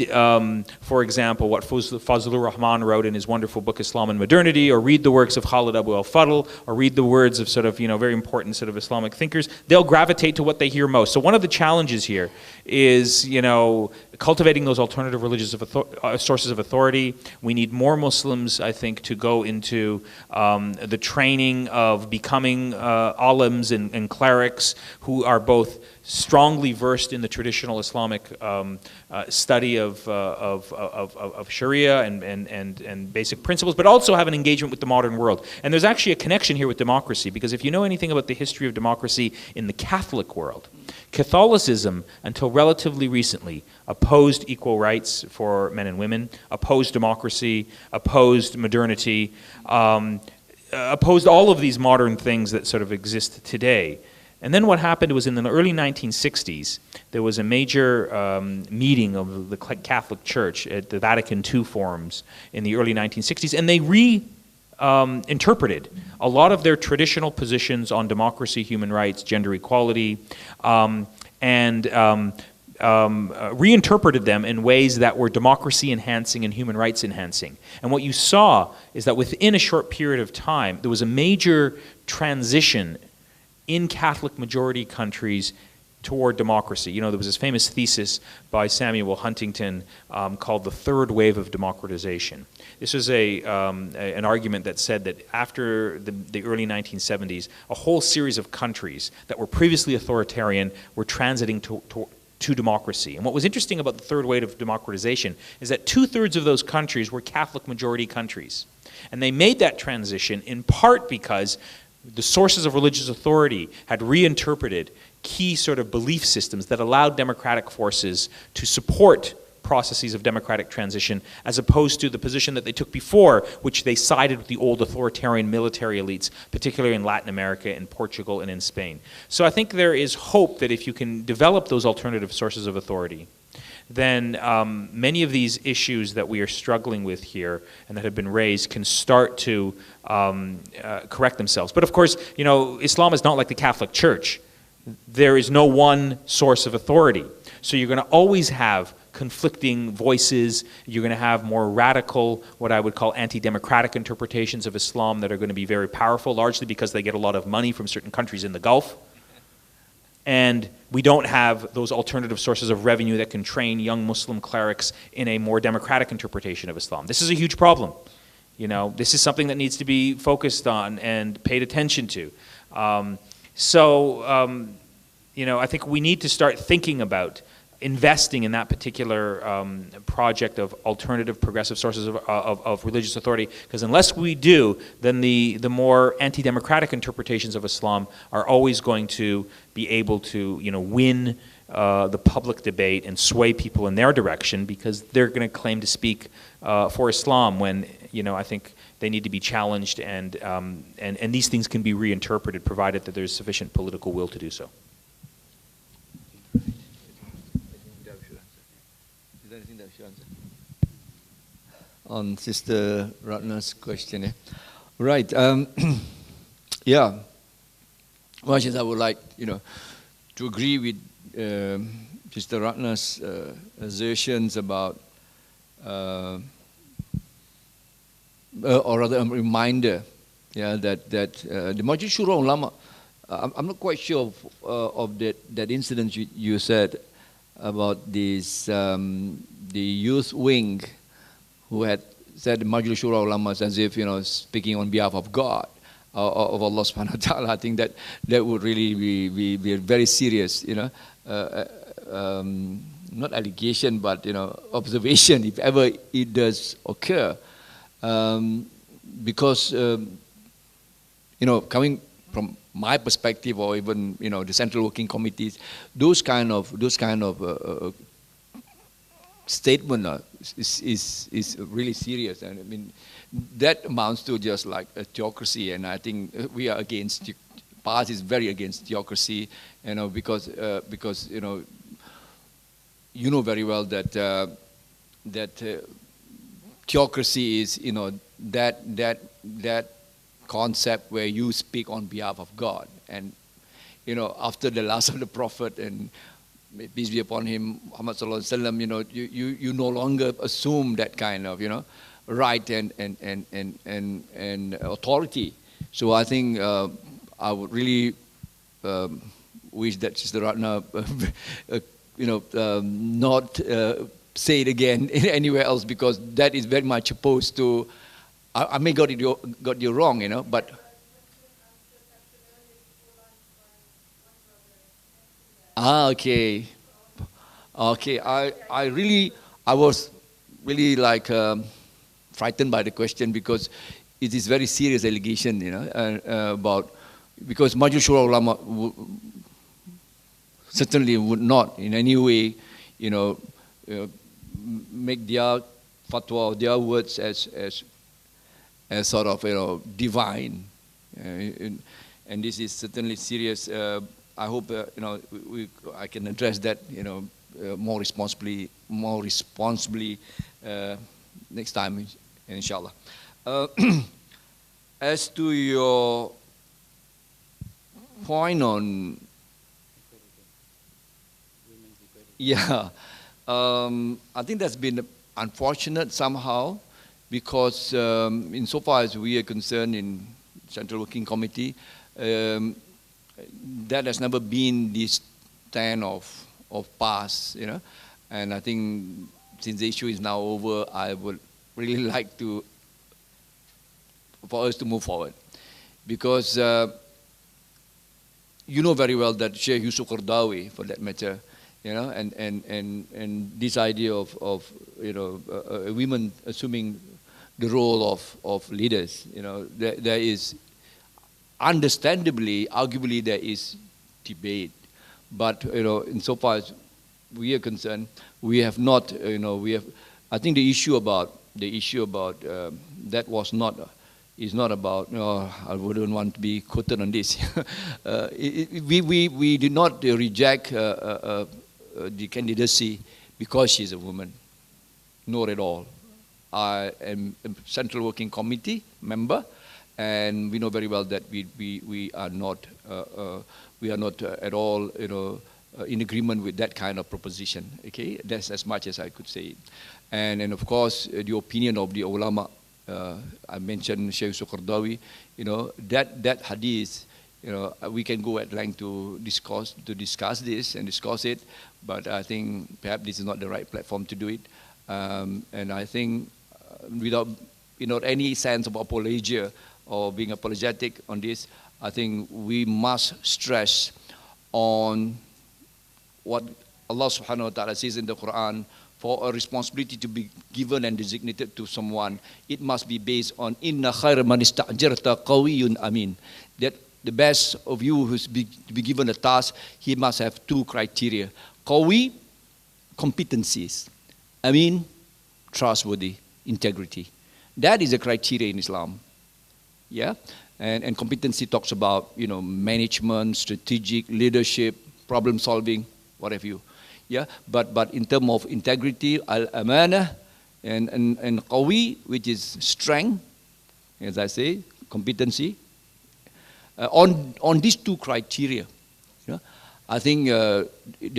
for example, what Fazlur Rahman wrote in his wonderful book Islam and Modernity, or read the works of Khalid Abu al-Fadl, or read the words of sort of, very important sort of Islamic thinkers, they'll gravitate to what they hear most. So one of the challenges here is, cultivating those alternative religious sources of authority. We need more Muslims, I think, to go into the training of becoming alims and clerics who are both strongly versed in the traditional Islamic study of Sharia and basic principles, but also have an engagement with the modern world. And there's actually a connection here with democracy, because if you know anything about the history of democracy in the Catholic world, Catholicism, until relatively recently, opposed equal rights for men and women, opposed democracy, opposed modernity, opposed all of these modern things that sort of exist today. And then what happened was in the early 1960s, there was a major meeting of the Catholic Church at the Vatican II forums in the early 1960s, and they interpreted a lot of their traditional positions on democracy, human rights, gender equality, and reinterpreted them in ways that were democracy enhancing and human rights enhancing. And what you saw is that within a short period of time, there was a major transition in Catholic majority countries toward democracy. There was this famous thesis by Samuel Huntington called the third wave of democratization. This was an argument that said that after the early 1970s, a whole series of countries that were previously authoritarian were transiting to democracy. And what was interesting about the third wave of democratization is that 2/3 of those countries were Catholic majority countries. And they made that transition in part because the sources of religious authority had reinterpreted key sort of belief systems that allowed democratic forces to support processes of democratic transition, as opposed to the position that they took before, which they sided with the old authoritarian military elites, particularly in Latin America, in Portugal, and in Spain. So I think there is hope that if you can develop those alternative sources of authority, then many of these issues that we are struggling with here and that have been raised can start to correct themselves. But of course, Islam is not like the Catholic Church. There is no one source of authority. So you're going to always have conflicting voices. You're going to have more radical, what I would call anti-democratic interpretations of Islam that are going to be very powerful, largely because they get a lot of money from certain countries in the Gulf. And we don't have those alternative sources of revenue that can train young Muslim clerics in a more democratic interpretation of Islam. This is a huge problem. You know, this is something that needs to be focused on and paid attention to. You know, I think we need to start thinking about investing in that particular project of alternative progressive sources of religious authority, because unless we do, then the more anti-democratic interpretations of Islam are always going to be able to, you know, win the public debate and sway people in their direction, because they're going to claim to speak for Islam when, you know, I think they need to be challenged, and these things can be reinterpreted provided that there's sufficient political will to do so. On Sister Ratna's question, right? Yeah, much as I would like, you know, to agree with Sister Ratna's assertions about, or rather, a reminder, yeah, that the Majlis Shura Ulama. I'm not quite sure of that incident you said about this the youth wing who had said Majlis Shura Ulama as if, you know, speaking on behalf of God, of Allah subhanahu wa ta'ala. I think that would really be very serious, you know, not allegation, but, you know, observation, if ever it does occur. Because, you know, coming from my perspective, or even, you know, the central working committees, those kind of statement is really serious, and I mean that amounts to just like a theocracy, and I think we are against. PAS is very against theocracy, you know, because you know very well that theocracy is, you know, that concept where you speak on behalf of God, and, you know, after the last of the Prophet, and peace be upon him, Muhammad sallallahu alaihi wasallam, you know, you no longer assume that kind of, you know, right and authority. So I think I would really wish that Sister Ratna, you know, not say it again anywhere else, because that is very much opposed to. I may got you wrong, you know, but. Okay. I was really like frightened by the question, because it is very serious allegation, you know, about, because Majlis Shura Ulama certainly would not in any way, you know, make their fatwa or their words as sort of, you know, divine, and this is certainly serious. I hope you know, I can address that, you know, more responsibly next time, inshallah. As to your point on, yeah, I think that's been unfortunate somehow, because insofar as we are concerned in Central Working Committee, that has never been the stand of PAS, you know, and I think since the issue is now over, I would really like for us to move forward, because you know very well that Sheikh Yusuf Qardawi, for that matter, you know, and this idea of you know, women assuming the role of leaders, you know, there is understandably, arguably, there is debate, but, you know, insofar as we are concerned, we have not, you know, I think the issue about that is not about, you know, I wouldn't want to be quoted on this. We did not reject the candidacy because she's a woman, not at all. I am a Central Working Committee member, and we know very well that we are not at all, you know, in agreement with that kind of proposition. Okay, that's as much as I could say. And of course, the opinion of the ulama. I mentioned Shaykh Sukardawi. That hadith. We can go at length to discuss this and discuss it, but I think perhaps this is not the right platform to do it. And I think without any sense of apologia or being apologetic on this, I think we must stress on what Allah subhanahu wa ta'ala says in the Quran. For a responsibility to be given and designated to someone, it must be based on inna khayra man ista'jarta qawiyyun amin. That the best of you who's to be given a task, he must have two criteria. Qawi, competencies. Amin, trustworthy, integrity. That is a criteria in Islam. Yeah? And competency talks about, management, strategic, leadership, problem solving, what have you. Yeah? But in terms of integrity, al-amana, and qawi, which is strength, as I say, competency, on these two criteria, I think the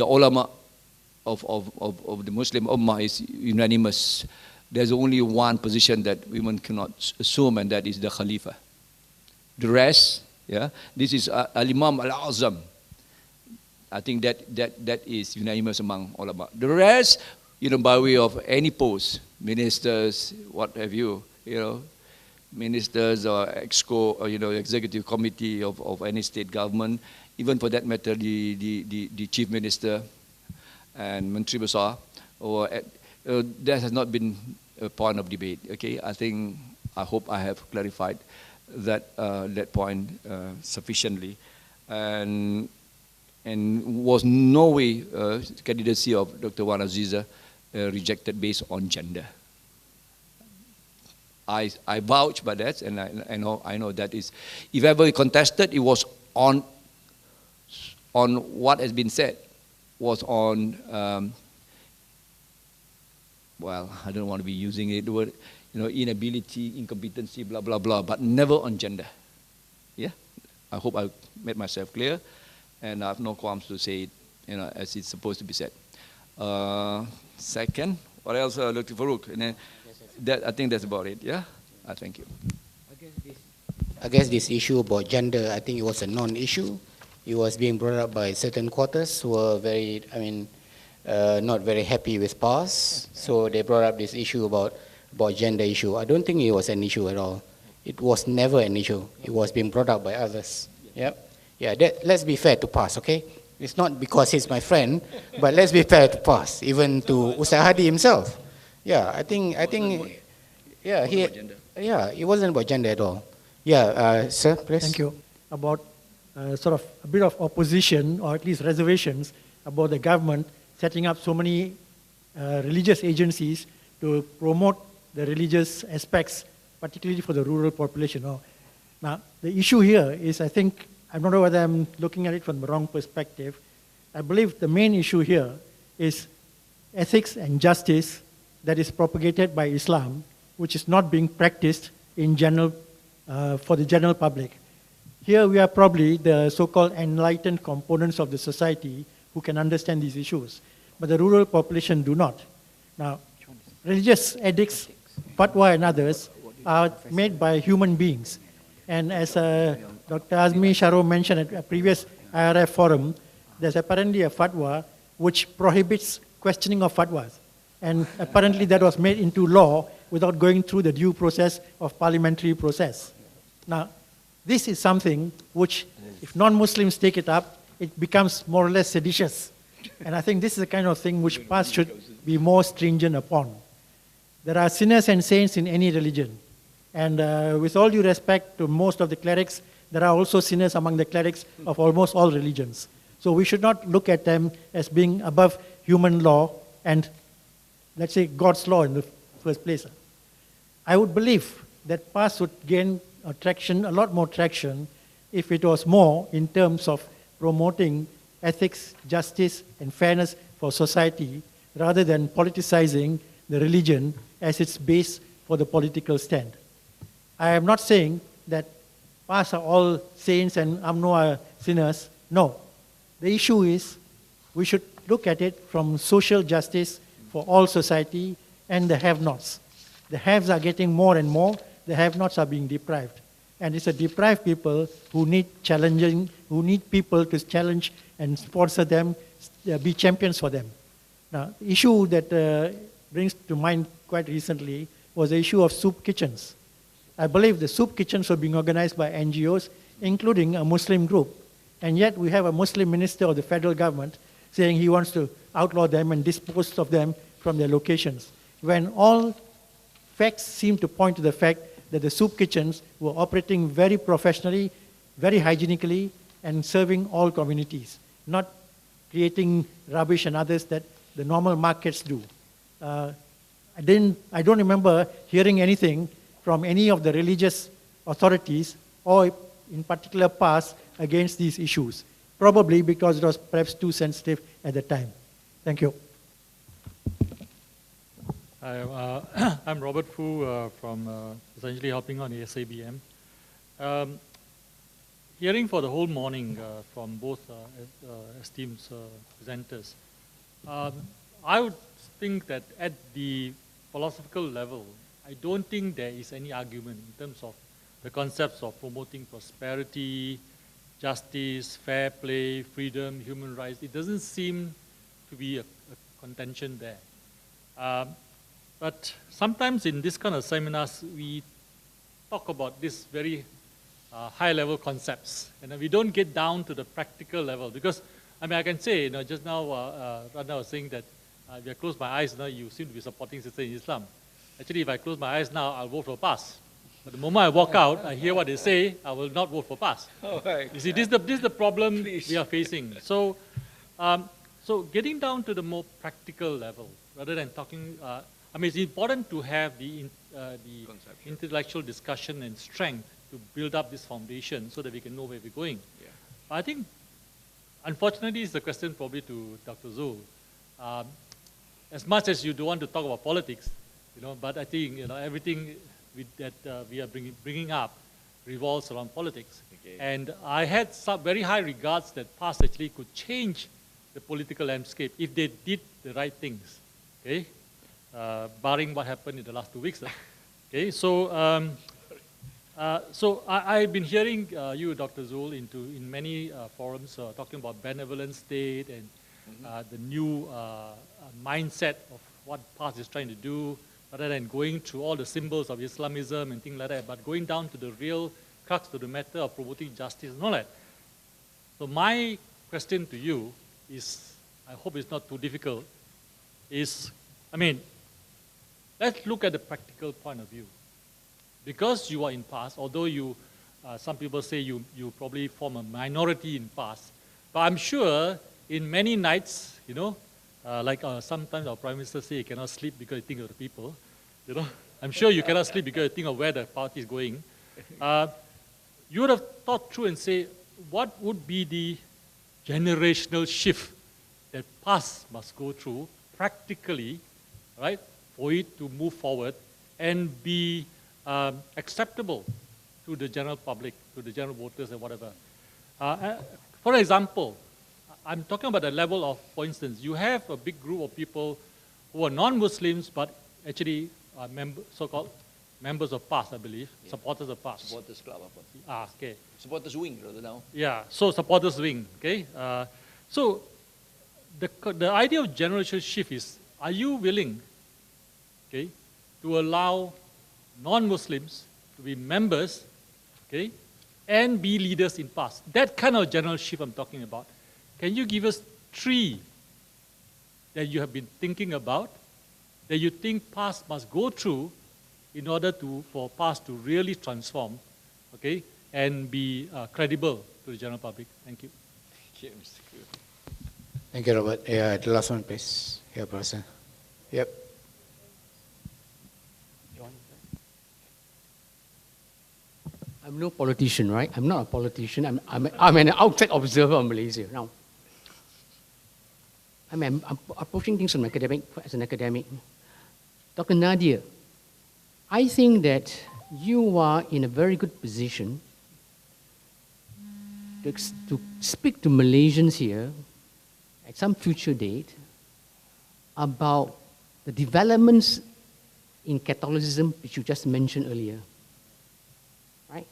ulama of the Muslim Ummah is unanimous. There's only one position that women cannot assume, and that is the Khalifa. The rest, this is Al-Imam Al-Azam. I think that is unanimous among ulama. The rest, by way of any post, ministers, what have you, ministers or exco, or executive committee of any state government, even for that matter, the chief minister and Menteri Besar, or that has not been a point of debate. Okay, I hope I have clarified that point sufficiently, and was no way candidacy of Dr. Wan Aziza rejected based on gender. I vouch by that, and I know that is, if ever contested, it was on what has been said, was on well, I don't want to be using it, the word, inability, incompetency, blah blah blah, but never on gender. Yeah, I hope I made myself clear, and I have no qualms to say it, as it's supposed to be said. Second, what else, Dr. Farouk? And then I think that's about it. Yeah, thank you. I guess this issue about gender, I think it was a non-issue. It was being brought up by certain quarters who were very, not very happy with PAS. So they brought up this issue about gender issue. I don't think it was an issue at all. It was never an issue. It was being brought up by others. Yep. Yeah. Let's be fair to PAS, okay? It's not because he's my friend, but let's be fair to PAS, even to Ustaz Hadi himself. Yeah, I think, yeah, it wasn't about gender at all. Yeah, sir, please. Thank you. About sort of a bit of opposition, or at least reservations, about the government setting up so many religious agencies to promote the religious aspects, particularly for the rural population. Now, the issue here is, I think, I don't know whether I'm looking at it from the wrong perspective. I believe the main issue here is ethics and justice that is propagated by Islam, which is not being practiced in general for the general public. Here we are probably the so-called enlightened components of the society who can understand these issues, but the rural population do not. Now, religious edicts, fatwa and others, are made by human beings. And as Dr. Azmi Sharo mentioned at a previous IRF forum, there's apparently a fatwa which prohibits questioning of fatwas. And apparently that was made into law without going through the due process of parliamentary process. Now, this is something which, if non-Muslims take it up, it becomes more or less seditious. And I think this is the kind of thing which PAS should be more stringent upon. There are sinners and saints in any religion. And with all due respect to most of the clerics, there are also sinners among the clerics of almost all religions. So we should not look at them as being above human law and, let's say, God's law in the first place. I would believe that PAS would gain a lot more traction, if it was more in terms of promoting ethics, justice, and fairness for society, rather than politicizing the religion as its base for the political stand. I am not saying that PAS are all saints and UMNO are sinners. No. The issue is We should look at it from social justice for all society and the have-nots. The haves are getting more and more, the have-nots are being deprived. And it's the deprived people who need challenging, who need people to challenge and sponsor them, be champions for them. Now, the issue that brings to mind quite recently was the issue of soup kitchens. I believe the soup kitchens were being organized by NGOs, including a Muslim group. And yet we have a Muslim minister of the federal government saying he wants to outlaw them and dispose of them from their locations, when all facts seem to point to the fact that the soup kitchens were operating very professionally, very hygienically, and serving all communities, not creating rubbish and others that the normal markets do. I don't remember hearing anything from any of the religious authorities or in particular past against these issues, probably because it was perhaps too sensitive at the time. Thank you. I'm Robert Fu from essentially helping on the SABM. Hearing for the whole morning from both esteemed presenters, I would think that at the philosophical level, I don't think there is any argument in terms of the concepts of promoting prosperity, justice, fair play, freedom, human rights. It doesn't seem to be a contention there. But sometimes in this kind of seminars, we talk about these very high-level concepts, and we don't get down to the practical level. Because, I mean, I can say, just now, Radha was saying that if I close my eyes now, you seem to be supporting sister in Islam. Actually, if I close my eyes now, I'll vote for PAS. But the moment I walk out, I hear what they say, I will not vote for PAS. Oh, right. You see, this is the problem we are facing. So, so getting down to the more practical level, rather than talking, I mean, it's important to have the intellectual discussion and strength to build up this foundation so that we can know where we're going. Yeah. I think, unfortunately, it's a question probably to Dr. Zul. As much as you don't want to talk about politics, but I think everything that we are bringing up revolves around politics. Okay. And I had some very high regards that PAS actually could change the political landscape if they did the right things. Okay. Barring what happened in the last 2 weeks. Okay, so I've been hearing you, Dr. Zul, in many forums talking about benevolent state and the new mindset of what PAS is trying to do, rather than going through all the symbols of Islamism and things like that, but going down to the real crux of the matter of promoting justice and all that. So my question to you is, I hope it's not too difficult, is, I mean, let's look at the practical point of view. Because you are in PAS, although you, some people say you probably form a minority in PAS, but I'm sure in many nights, like sometimes our Prime Minister say you cannot sleep because you think of the people, I'm sure you cannot sleep because you think of where the party is going. You would have thought through and say, what would be the generational shift that PAS must go through practically, right, for it to move forward and be acceptable to the general public, to the general voters and whatever. For example, I'm talking about the level of, for instance, you have a big group of people who are non-Muslims but actually are so-called members of PAS, I believe, yeah. Supporters of PAS. Supporters club. Okay. Supporters wing, rather now. Yeah, so supporters wing, okay? So the idea of generational shift is, are you willing, okay, to allow non-Muslims to be members, okay, and be leaders in PAS? That kind of general shift I'm talking about. Can you give us 3 that you have been thinking about, that you think PAS must go through in order for PAS to really transform, okay, and be credible to the general public? Thank you. Thank you, Mr. Koo. Thank you, Robert. Yeah, the last one, please. Here, Professor. Yep. I'm no politician, right? I'm not a politician. I'm an outside observer of Malaysia now. I'm approaching things as an academic. Dr. Nadia, I think that you are in a very good position to speak to Malaysians here at some future date about the developments in Catholicism, which you just mentioned earlier, right?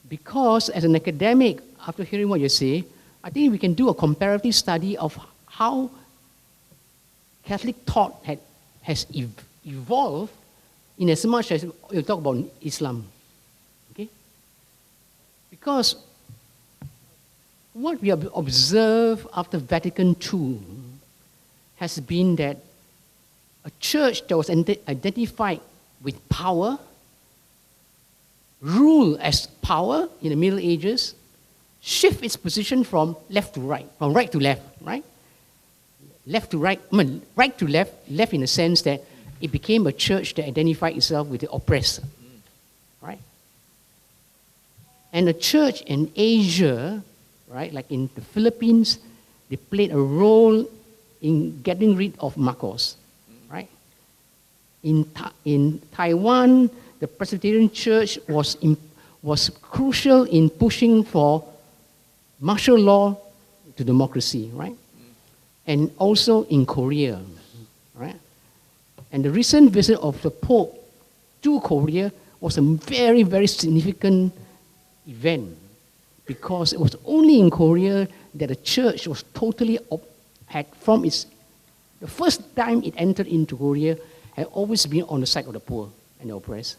Because as an academic, after hearing what you say, I think we can do a comparative study of how Catholic thought has evolved in as much as you talk about Islam, okay? Because what we have observed after Vatican II has been that a church that was identified with power, rule as power in the Middle Ages, shift its position from left to right, from right to left, right? Left to right, I mean, right to left, left in the sense that it became a church that identified itself with the oppressed, right? And the church in Asia, right, like in the Philippines, they played a role in getting rid of Marcos, right? In Taiwan, the Presbyterian Church was crucial in pushing for martial law to democracy, right? And also in Korea, right? And the recent visit of the Pope to Korea was a very, very significant event, because it was only in Korea that the church was totally, the first time it entered into Korea, had always been on the side of the poor and the oppressed.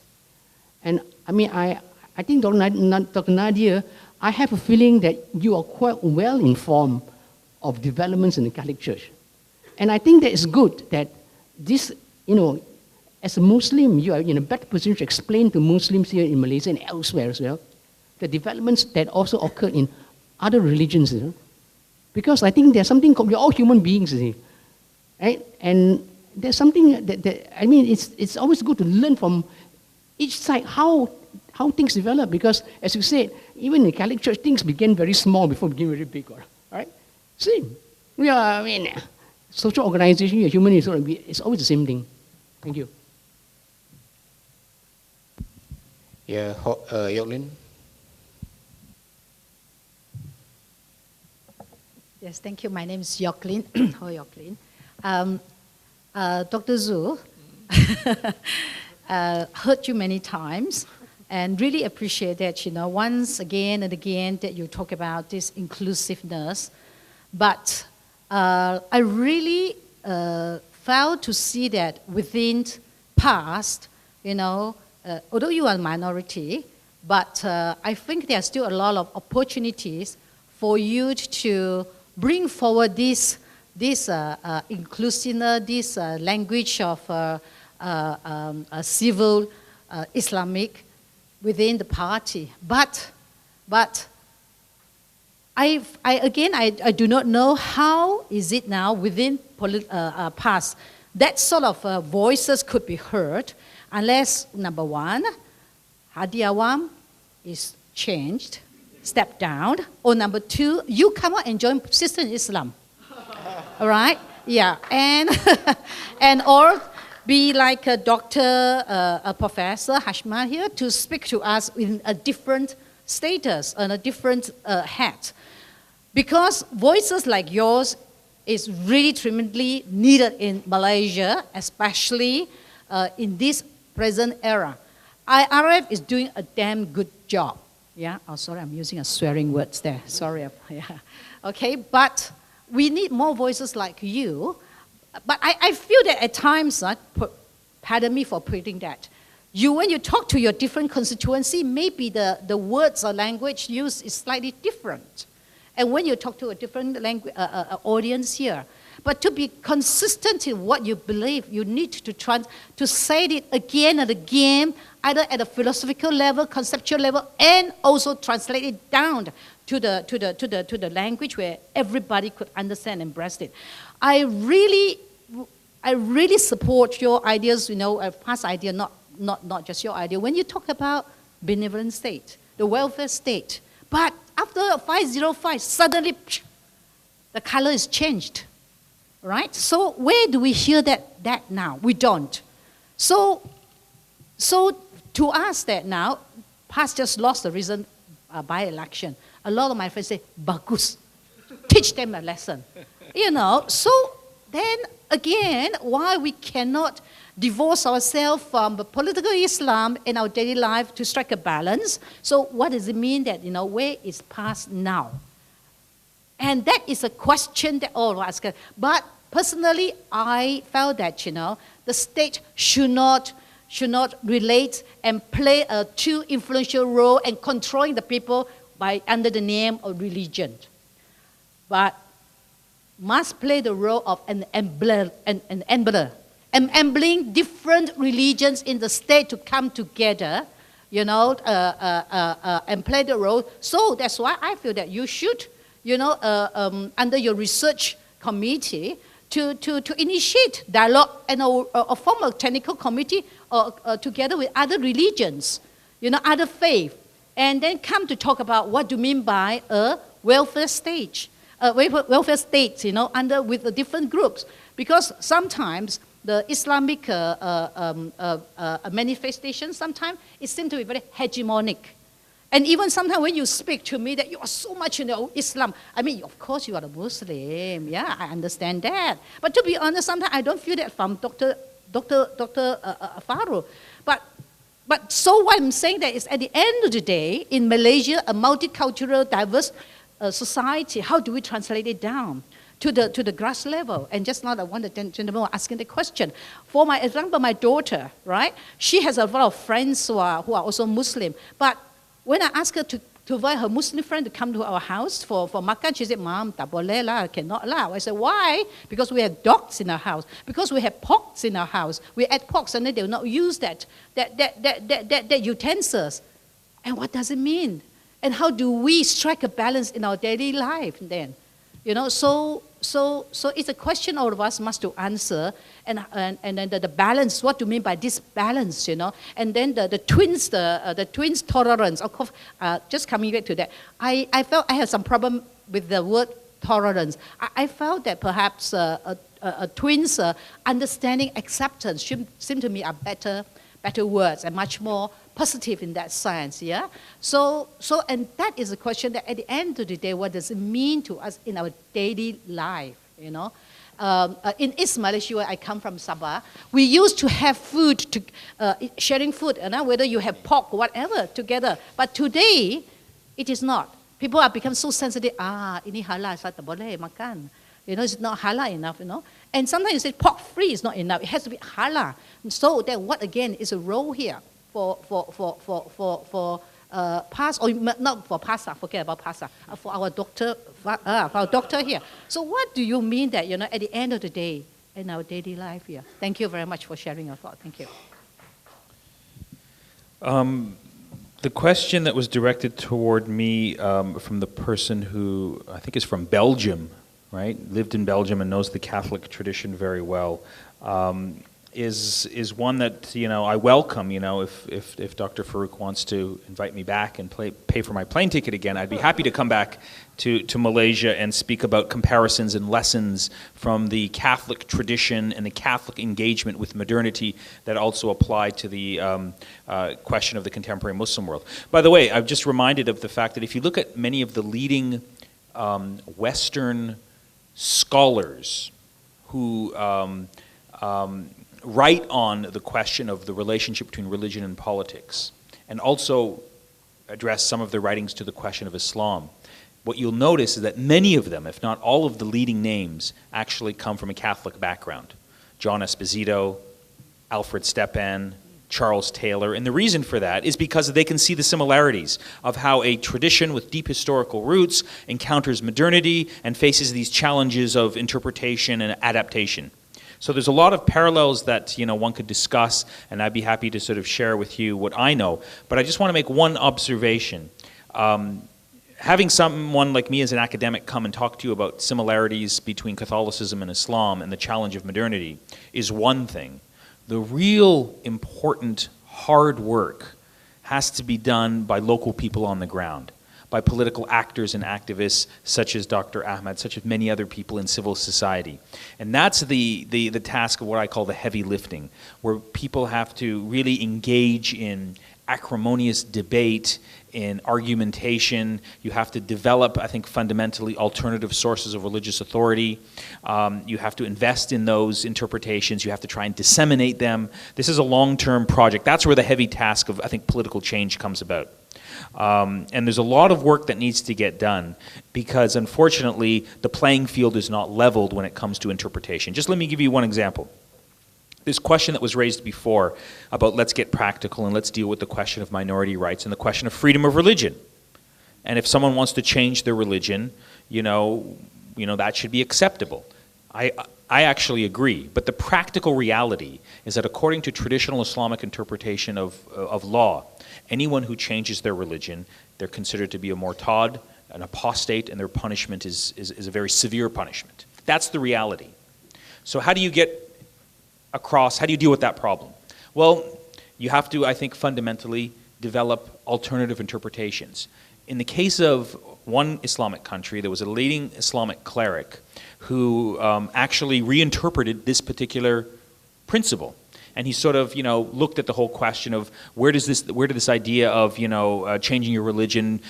And I mean, I think Dr. Nadia, I have a feeling that you are quite well informed of developments in the Catholic Church. And I think that it's good that this, you know, as a Muslim, you are in a better position to explain to Muslims here in Malaysia and elsewhere as well, the developments that also occurred in other religions, you know? Because I think there's something, we're all human beings, you see, right? And there's something that I mean, it's always good to learn from each side how things develop, because as you said, even in the Catholic Church, things began very small before it became very big, all right? Same. We are, I mean, social organization, you're human, it's always the same thing. Thank you. Yeah, Yoklin. Yes, thank you. My name is Yoklin. Ho Yoklin. Dr. Zhu, heard you many times and really appreciate that, you know, once again and again that you talk about this inclusiveness. But I really failed to see that within past, you know, although you are a minority, but I think there are still a lot of opportunities for you to bring forward this inclusiveness, this language of civil Islamic within the party. But I do not know how is it now within past that sort of voices could be heard, unless number one, Hadi Awam is changed, step down, or number two, you come out and join Sister in Islam. All right? Yeah, and or be like a doctor, a professor, Hashman here, to speak to us in a different status, on a different hat. Because voices like yours is really tremendously needed in Malaysia, especially in this present era. IRF is doing a damn good job. Yeah, oh sorry, I'm using a swearing words there. Sorry, yeah. Okay, but we need more voices like you. But I feel that at times, pardon me for putting that, when you talk to your different constituency, maybe the words or language used is slightly different. And when you talk to a different language, audience here, but to be consistent in what you believe, you need to try to say it again and again, either at a philosophical level, conceptual level, and also translate it down to the language where everybody could understand and embrace it. I really support your ideas, you know, a past idea, not just your idea. When you talk about benevolent state, the welfare state, but after 505, suddenly the color is changed, right? So where do we hear that now? We don't. So to us that now, past just lost the recent by-election. A lot of my friends say, bagus. teach them a lesson. You know, so then again, why we cannot divorce ourselves from the political Islam in our daily life to strike a balance? So what does it mean that, you know, where is past now? And that is a question that all of us can. But personally, I felt that, you know, the state should not relate and play a too influential role in controlling the people under the name of religion, but must play the role of an enabling different religions in the state to come together, you know, and play the role. So that's why I feel that you should, you know, under your research committee, to initiate dialogue and a formal technical committee together with other religions, you know, other faiths, and then come to talk about what do you mean by a welfare state, you know, with the different groups. Because sometimes the Islamic manifestation, sometimes it seems to be very hegemonic. And even sometimes when you speak to me that you are so much in Islam, I mean, of course you are a Muslim, yeah, I understand that. But to be honest, sometimes I don't feel that from Dr. Farouk. But so what I'm saying that is at the end of the day, in Malaysia, a multicultural, diverse society, how do we translate it down to the grass level? And just now, one of the gentlemen were asking the question. For my example, my daughter, right? She has a lot of friends who are also Muslim. But when I asked her to invite her Muslim friend to come to our house for makan, she said, "Mom, tak boleh lah, cannot lah." I said, "Why?" Because we have dogs in our house. Because we have pots in our house. We add pots and then they will not use that utensils. And what does it mean? And how do we strike a balance in our daily life then? You know, so it's a question all of us must to answer, and then the balance. What do you mean by this balance? You know, and then the twins tolerance. Of course, just coming back to that, I felt I had some problem with the word tolerance. I felt that perhaps twins understanding acceptance seem to me are better words and much more positive in that sense, yeah? So, and that is a question that at the end of the day, what does it mean to us in our daily life, you know? In East Malaysia, where I come from, Sabah, we used to have food, sharing food, whether you have pork or whatever together. But today, it is not. People have become so sensitive, ini halal, saya tak boleh makan. You know, it's not halal enough, you know. And sometimes you say pork free is not enough. It has to be halal. So then what again is a role here for past, or not for pasta, forget about pasta, for our doctor here. So what do you mean that, you know, at the end of the day in our daily life here? Thank you very much for sharing your thought. Thank you. The question that was directed toward me from the person who I think is from Belgium, right? Lived in Belgium and knows the Catholic tradition very well, is one that, you know, I welcome. You know, if Dr. Farouk wants to invite me back and pay for my plane ticket again, I'd be happy to come back to Malaysia and speak about comparisons and lessons from the Catholic tradition and the Catholic engagement with modernity that also apply to the question of the contemporary Muslim world. By the way, I'm just reminded of the fact that if you look at many of the leading Western scholars who write on the question of the relationship between religion and politics, and also address some of their writings to the question of Islam, what you'll notice is that many of them, if not all of the leading names, actually come from a Catholic background. John Esposito, Alfred Stepan, Charles Taylor, and the reason for that is because they can see the similarities of how a tradition with deep historical roots encounters modernity and faces these challenges of interpretation and adaptation. So there's a lot of parallels that, you know, one could discuss, and I'd be happy to sort of share with you what I know. But I just want to make one observation. Having someone like me as an academic come and talk to you about similarities between Catholicism and Islam and the challenge of modernity is one thing. The real important hard work has to be done by local people on the ground, by political actors and activists such as Dr. Ahmad, such as many other people in civil society. And that's the task of what I call the heavy lifting, where people have to really engage in acrimonious debate, in argumentation. You have to develop, I think, fundamentally alternative sources of religious authority. You have to invest in those interpretations. You have to try and disseminate them. This is a long-term project. That's where the heavy task of, I think, political change comes about. And there's a lot of work that needs to get done because, unfortunately, the playing field is not leveled when it comes to interpretation. Just let me give you one example. This question that was raised before about let's get practical and let's deal with the question of minority rights and the question of freedom of religion. And if someone wants to change their religion, that should be acceptable. I actually agree, but the practical reality is that according to traditional Islamic interpretation of law, anyone who changes their religion, they're considered to be a murtad, an apostate, and their punishment is a very severe punishment. That's the reality. So how do you get across, how do you deal with that problem? Well, you have to, I think, fundamentally develop alternative interpretations. In the case of one Islamic country, there was a leading Islamic cleric who actually reinterpreted this particular principle. And he sort of, looked at the whole question of where did this idea of, changing your religion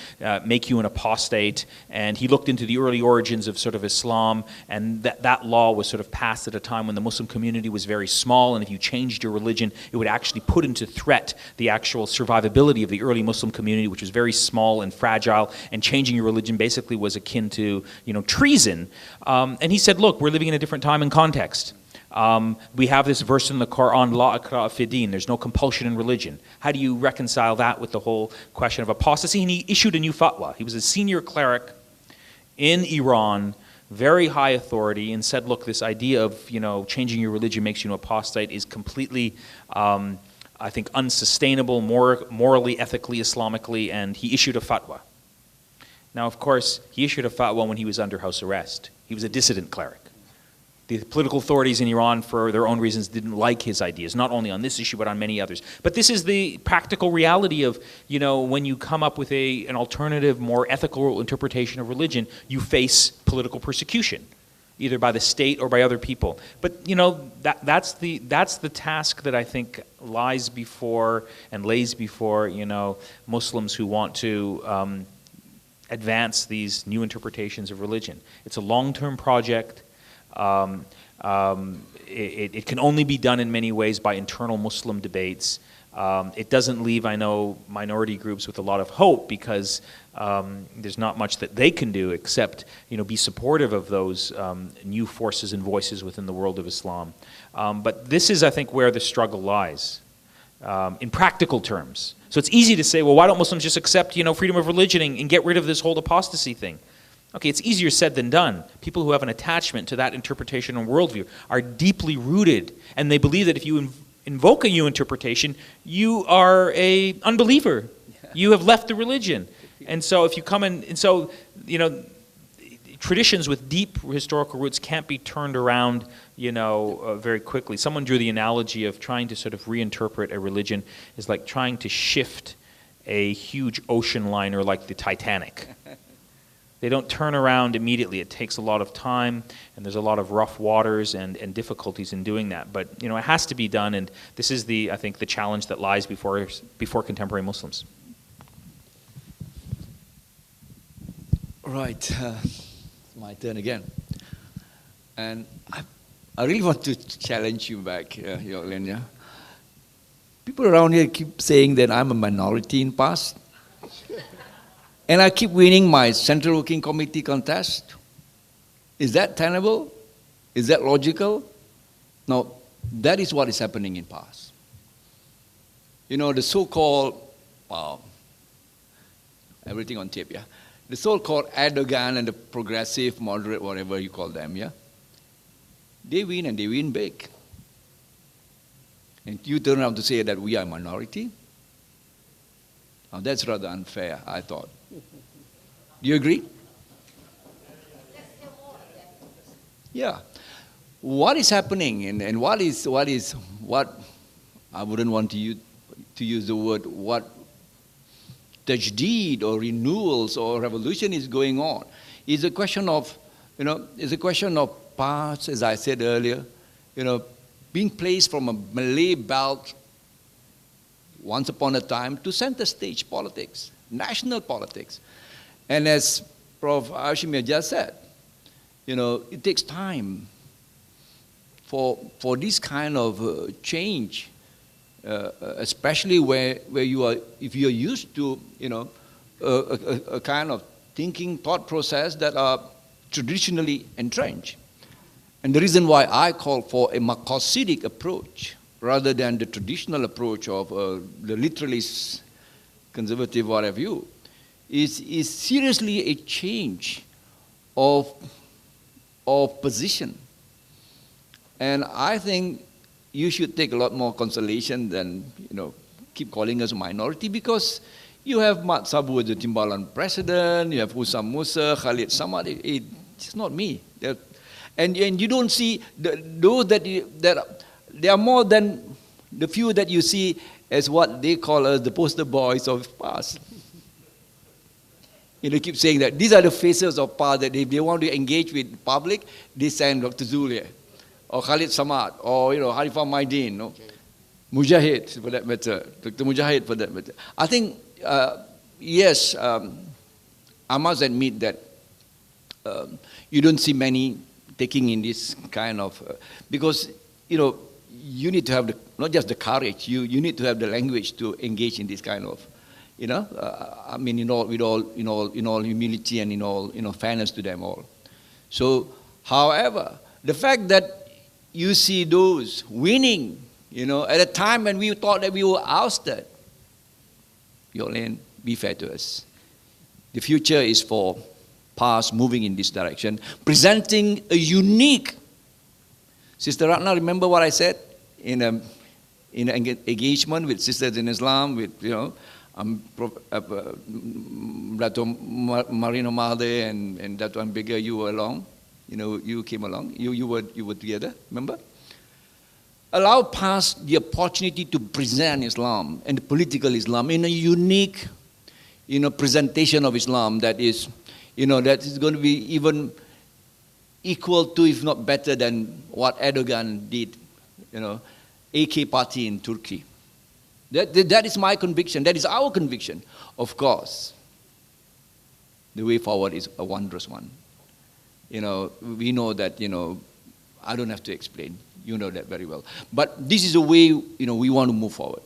make you an apostate? And he looked into the early origins of sort of Islam, and that law was sort of passed at a time when the Muslim community was very small, and if you changed your religion, it would actually put into threat the actual survivability of the early Muslim community, which was very small and fragile, and changing your religion basically was akin to, treason. And he said, look, we're living in a different time and context. We have this verse in the Quran, La ikraha fi din, there's no compulsion in religion. How do you reconcile that with the whole question of apostasy? And he issued a new fatwa. He was a senior cleric in Iran, very high authority, and said, look, this idea of, changing your religion makes you an apostate is completely, I think, unsustainable, morally, ethically, Islamically, and he issued a fatwa. Now, of course, he issued a fatwa when he was under house arrest. He was a dissident cleric. The political authorities in Iran, for their own reasons, didn't like his ideas, not only on this issue, but on many others. But this is the practical reality of, when you come up with an alternative, more ethical interpretation of religion, you face political persecution, either by the state or by other people. But, that's the task that I think lays before Muslims who want to advance these new interpretations of religion. It's a long-term project. It can only be done in many ways by internal Muslim debates. It doesn't leave, I know, minority groups with a lot of hope because there's not much that they can do except, be supportive of those new forces and voices within the world of Islam. But this is, I think, where the struggle lies in practical terms. So it's easy to say, well, why don't Muslims just accept, freedom of religion and get rid of this whole apostasy thing? Okay, it's easier said than done. People who have an attachment to that interpretation and worldview are deeply rooted, and they believe that if you invoke a new interpretation, you are an unbeliever. You have left the religion. And so if you come in, and so, traditions with deep historical roots can't be turned around, very quickly. Someone drew the analogy of trying to sort of reinterpret a religion is like trying to shift a huge ocean liner like the Titanic. They don't turn around immediately. It takes a lot of time, and there's a lot of rough waters and difficulties in doing that. But it has to be done, and this is I think, the challenge that lies before contemporary Muslims. Right, it's my turn again, and I really want to challenge you back, Lenya. People around here keep saying that I'm a minority in past. And I keep winning my Central Working Committee contest. Is that tenable? Is that logical? No, that is what is happening in past. The so-called, everything on tape, yeah? The so-called Erdogan and the progressive, moderate, whatever you call them, yeah? They win and they win big. And you turn around to say that we are a minority? Now that's rather unfair, I thought. Do you agree? Yeah. What is happening and what I wouldn't want to use the word what tajdeed or renewals or revolution is going on. It's a question of, past, as I said earlier, being placed from a Malay belt once upon a time, to center stage politics, national politics. And as Prof. Ashimir just said, it takes time for this kind of change, especially where you are, if you are used to, a kind of thinking, thought process that are traditionally entrenched. And the reason why I call for a Marxistic approach rather than the traditional approach of the literalist, conservative, whatever you, is seriously a change of position. And I think you should take a lot more consolation than, keep calling us a minority, because you have Mat Sabu, the Timbalan president, you have Husam Musa, Khalid Samad. It's not me. And you don't see those that they are more than the few that you see as what they call as the poster boys of past. They keep saying that these are the faces of past, that if they want to engage with the public, they send Dr. Zulia, or Khalid Samad, or Harifah Maidin, Mujahid for that matter, Dr. Mujahid for that matter. I think, yes, I must admit that you don't see many taking in this kind of, because, you need to have not just the courage, you need to have the language to engage in this kind of, I mean, in all humility and in all, fairness to them all. So, however, the fact that you see those winning, at a time when we thought that we were ousted, Yolene, be fair to us. The future is for past moving in this direction, presenting a unique. Sister Ratna, remember what I said in an engagement with Sisters in Islam, with Dato Marino Mahde and Dato Ambega, you were along. You came along. You were together. Remember? Allow past the opportunity to present Islam and political Islam in a unique, presentation of Islam that is, that is going to be even equal to, if not better than what Erdogan did, AK party in Turkey. That is my conviction. That is our conviction. Of course, the way forward is a wondrous one. We know that, I don't have to explain. You know that very well. But this is the way, we want to move forward.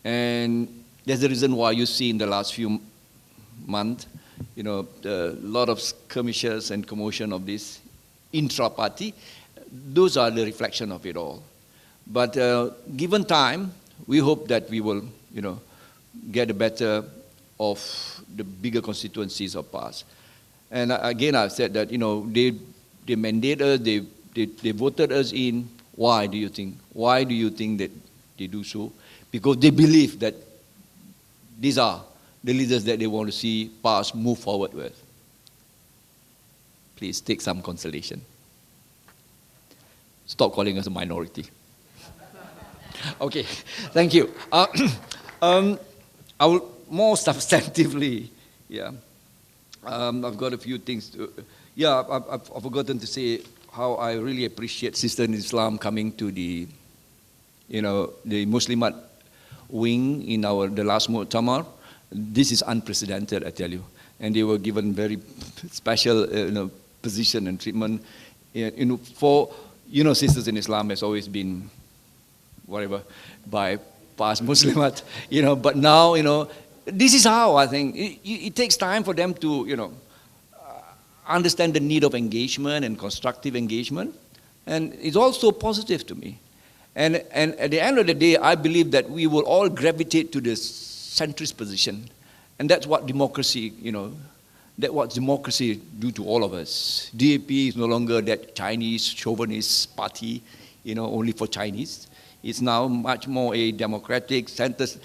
And there's the reason why you see in the last few months, a lot of skirmishes and commotion of this intra-party. Those are the reflection of it all. But given time, we hope that we will, get the better of the bigger constituencies of past. And again, I've said that, they mandate us, they voted us in. Why do you think? Why do you think that they do so? Because they believe that these are the leaders that they want to see past move forward with. Please take some consolation. Stop calling us a minority. Okay, thank you. I will more substantively, I've got a few things to, I've forgotten to say how I really appreciate Sister in Islam coming to the, the Muslimat wing in the last Mu'tamar. This is unprecedented, I tell you. And they were given very special, position and treatment. For, Sisters in Islam has always been, whatever, by past Muslimat, but now, this is how I think it takes time for them to, understand the need of engagement and constructive engagement. And it's also positive to me. And at the end of the day, I believe that we will all gravitate to the centrist position. And that's what democracy, that's what democracy do to all of us. DAP is no longer that Chinese chauvinist party, only for Chinese. It's now much more a democratic, centrist,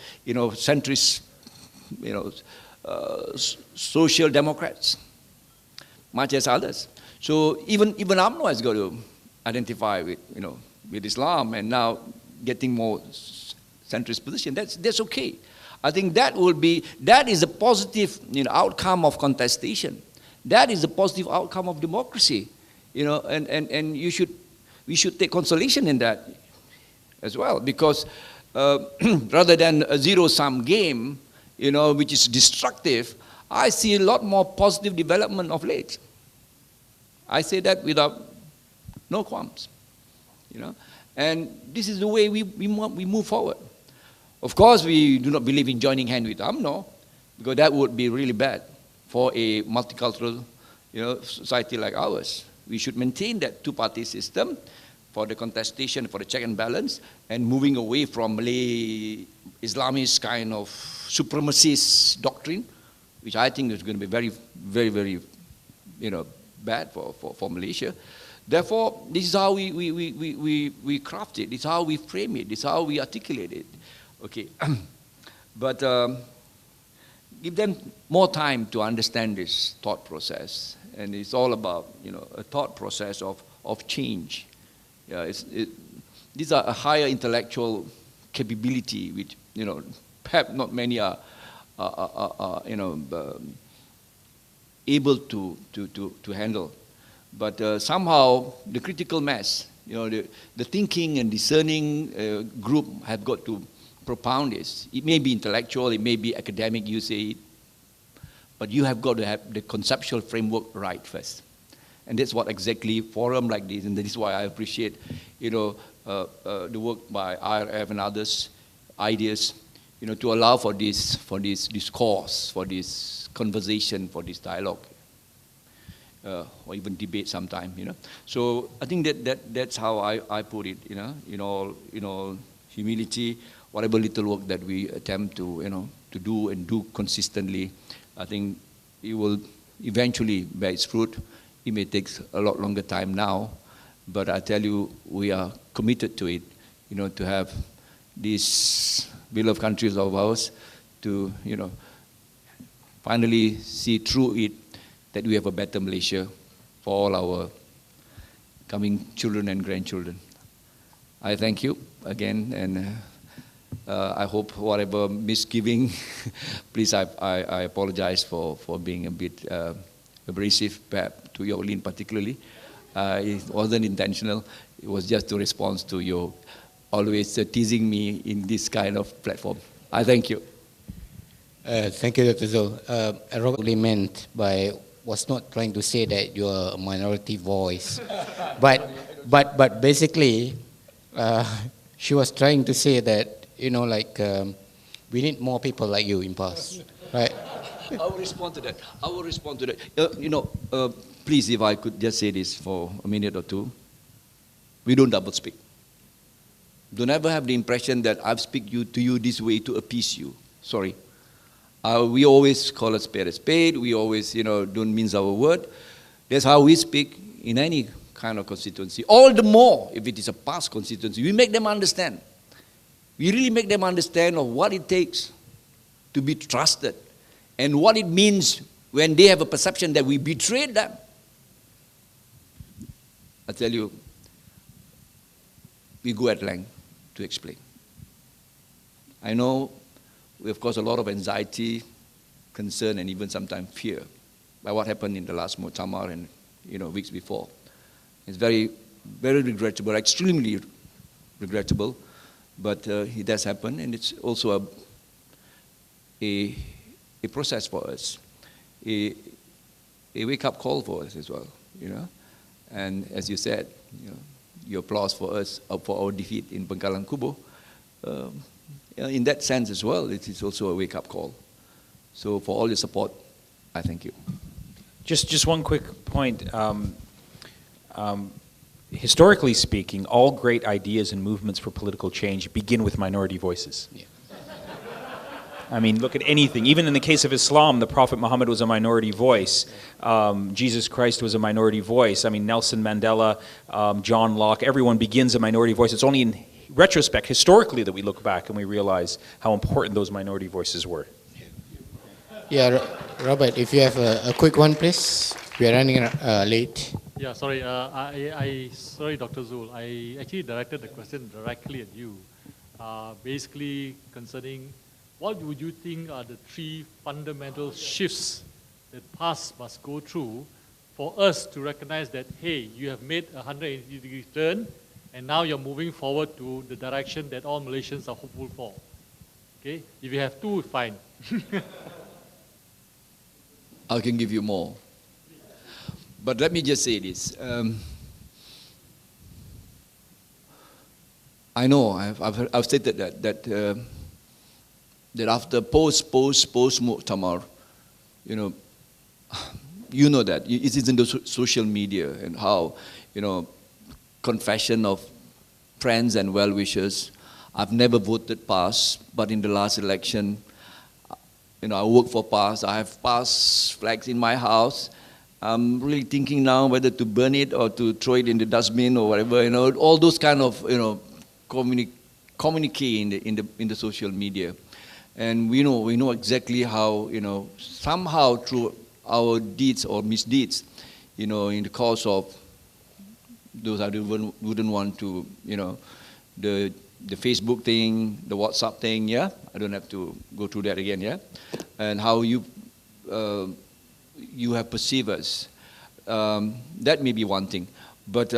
social democrats, much as others. So even UMNO has got to identify with, with Islam, and now getting more centrist position. That's okay. I think that is a positive, outcome of contestation. That is a positive outcome of democracy, and we should take consolation in that as well, because rather than a zero-sum game, which is destructive, I see a lot more positive development of late. I say that without no qualms, And this is the way we move forward. Of course, we do not believe in joining hand with UMNO, because that would be really bad for a multicultural, society like ours. We should maintain that two-party system for the contestation, for the check and balance, and moving away from Malay Islamist kind of supremacist doctrine, which I think is going to be very, very, very, bad for Malaysia. Therefore, this is how we craft it. This is how we frame it. This is how we articulate it. Okay, but give them more time to understand this thought process, and it's all about a thought process of change. Yeah, these are a higher intellectual capability, which perhaps not many are able to handle. But somehow the critical mass, the thinking and discerning group have got to propound this. It may be intellectual, it may be academic, you say it, but you have got to have the conceptual framework right first. And that's what exactly forum like this, and that is why I appreciate, the work by IRF and others, ideas, to allow for this discourse, for this conversation, for this dialogue, or even debate sometime, So I think that's how I put it, in all humility, whatever little work that we attempt to do and do consistently, I think it will eventually bear its fruit. It may take a lot longer time now, but I tell you, we are committed to it, to have these beloved countries of ours to, finally see through it that we have a better Malaysia for all our coming children and grandchildren. I thank you again, and I hope whatever misgiving, please, I apologize for being a bit abrasive, perhaps to Yolin particularly. It wasn't intentional. It was just a response to your always teasing me in this kind of platform. I thank you. Thank you, Dr. Zul. Robert meant by was not trying to say that you are a minority voice, but basically, she was trying to say that we need more people like you in PAS, right? I will respond to that. Please, if I could just say this for a minute or two, we don't double speak. Don't ever have the impression that I speak to you this way to appease you. Sorry. We always call a spade a spade. We always, don't mince our word. That's how we speak in any kind of constituency. All the more if it is a past constituency, we make them understand. We really make them understand of what it takes to be trusted and what it means when they have a perception that we betrayed them. I tell you, we go at length to explain. I know we have caused a lot of anxiety, concern, and even sometimes fear by what happened in the last Muktamar and weeks before. It's very, very regrettable, extremely regrettable, but it does happen, and it's also a process for us, a wake-up call for us as well, And as you said, your applause for us for our defeat in Bengkalang Kubo, in that sense as well, it is also a wake-up call. So for all your support, I thank you. Just one quick point. Historically speaking, all great ideas and movements for political change begin with minority voices. Yeah. I mean, look at anything. Even in the case of Islam, the Prophet Muhammad was a minority voice. Jesus Christ was a minority voice. I mean, Nelson Mandela, John Locke, everyone begins a minority voice. It's only in retrospect, historically, that we look back and we realize how important those minority voices were. Yeah, Robert, if you have a quick one, please. We are running late. Yeah, sorry. Sorry, Dr. Zul. I actually directed the question directly at you. Basically, concerning what would you think are the three fundamental shifts that PAS must go through for us to recognize that, hey, you have made a 180-degree turn And now you're moving forward to the direction that all Malaysians are hopeful for. Okay? If you have two, fine. I can give you more. But let me just say this. I know, I've stated that after post-Muktamar, you know that, it is in the social media and how, confession of friends and well-wishers. I've never voted PAS, but in the last election, I work for PAS. I have PAS flags in my house. I'm really thinking now whether to burn it or to throw it in the dustbin or whatever. All those kind of communique in the social media, and we know exactly how somehow through our deeds or misdeeds, in the course of those I wouldn't want to, the Facebook thing, the WhatsApp thing, yeah? I don't have to go through that again, yeah? And how you have perceived us. That may be one thing. But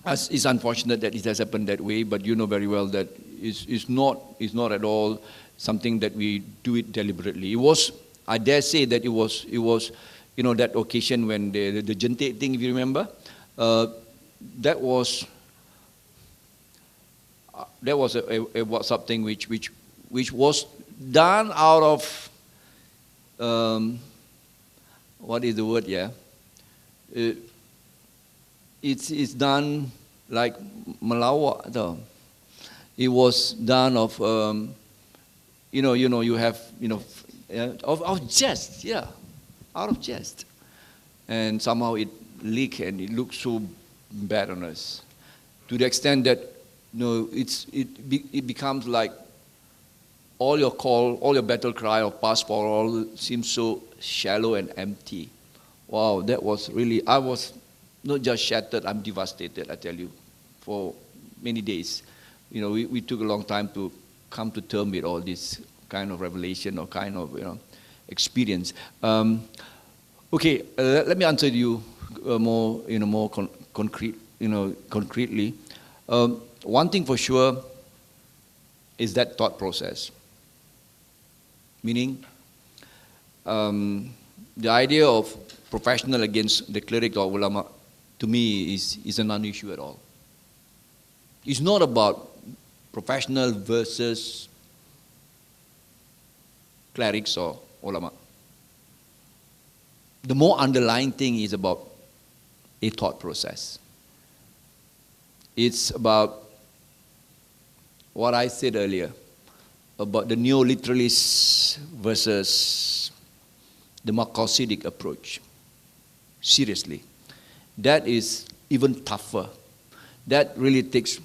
it's unfortunate that it has happened that way, but you know very well that it's not at all something that we do it deliberately. It was, I dare say that it was that occasion when the Jentik thing, if you remember, that was a WhatsApp thing which was done out of what is the word? Yeah, it's done like melawak though. It was done of you have of jest, yeah, out of jest, and somehow it leaked and it looked so bad on us, to the extent that it becomes like all your battle cry of PAS for all seems so shallow and empty. Wow, that was really, I was not just shattered, I'm devastated, I tell you, for many days. We took a long time to come to terms with all this kind of revelation or kind of experience. Okay, let me answer you more concretely. One thing for sure is that thought process. Meaning, the idea of professional against the cleric or ulama, to me, is a non-issue at all. It's not about professional versus clerics or ulama. The more underlying thing is about a thought process. It's about what I said earlier, about the neo-literalist versus the Marcosidic approach. Seriously. That is even tougher. That really was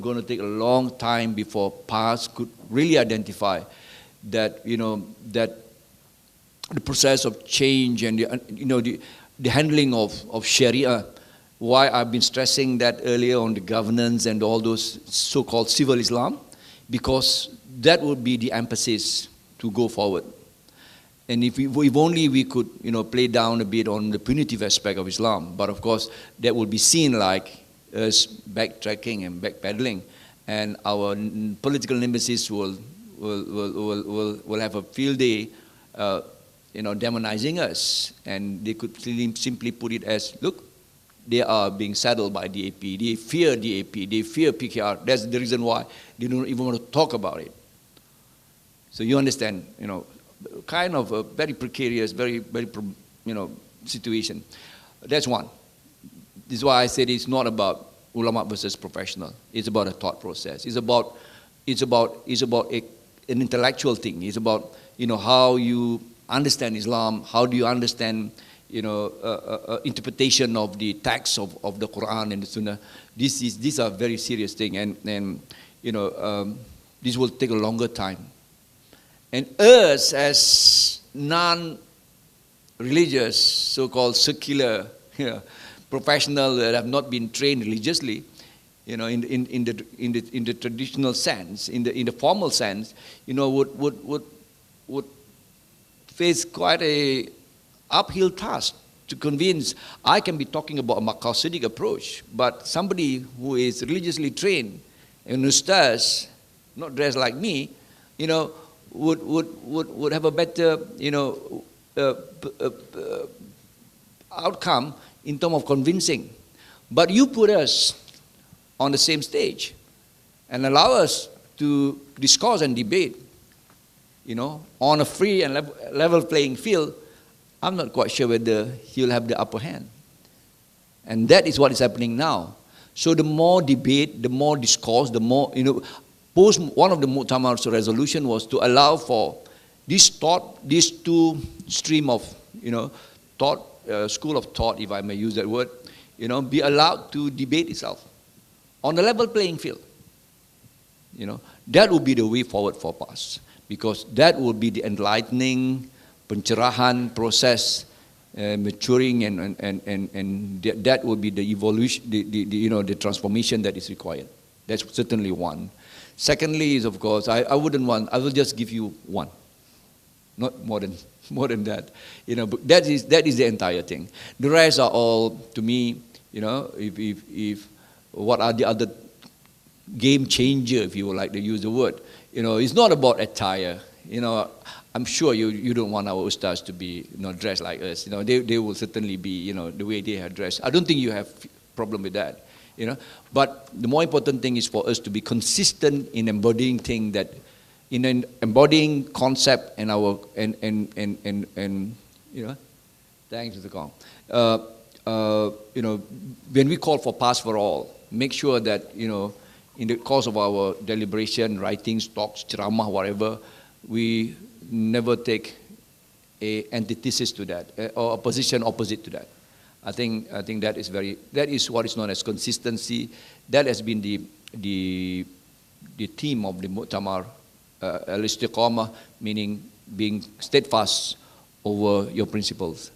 going to take a long time before PAS could really identify that, that the process of change and the handling of Sharia. Why I've been stressing that earlier on the governance and all those so-called civil Islam, because that would be the emphasis to go forward. And if only we could, play down a bit on the punitive aspect of Islam, but of course that would be seen like us backtracking and backpedaling, and our political nemesis will have a field day, demonizing us, and they could simply put it as, look, they are being saddled by DAP. They fear DAP. They fear PKR. That's the reason why they don't even want to talk about it. So you understand, kind of a very precarious, very situation. That's one. This is why I said it's not about ulama versus professional. It's about a thought process. It's about an intellectual thing. It's about how you understand Islam. How do you understand interpretation of the text of the Quran and the Sunnah. These are very serious things, and this will take a longer time. And us as non-religious, so-called secular, professionals that have not been trained religiously, in the traditional sense, in the formal sense, would face quite a uphill task to convince. I can be talking about a Marxistic approach, but somebody who is religiously trained, an ustaz, not dressed like me, would have a better, outcome in terms of convincing. But you put us on the same stage and allow us to discuss and debate, on a free and level playing field. I'm not quite sure whether he'll have the upper hand. And that is what is happening now. So the more debate, the more discourse, the more, one of the Mu'tamar's resolution was to allow for this thought, these two stream of, thought, school of thought, if I may use that word, be allowed to debate itself on a level playing field. That would be the way forward for us, because that will be the enlightening, pencerahan process, maturing, and that will be the evolution, the transformation that is required. That's certainly one. Secondly is, of course, I will just give you one, not more than that. But that is the entire thing. The rest are all, to me, if what are the other game changer, if you would like to use the word. It's not about attire. I'm sure you don't want our ustaz to be dressed like us. They will certainly be the way they are dressed. I don't think you have problem with that. But the more important thing is for us to be consistent in embodying things that, in an embodying concept and our and thanks Mr. Kong. When we call for pass for all, make sure that in the course of our deliberation, writings, talks, ceramah, whatever, we never take a antithesis to that or a position opposite to that. I think that is what is known as consistency. That has been the theme of the Mu'tamar, al-istiqamah, meaning being steadfast over your principles.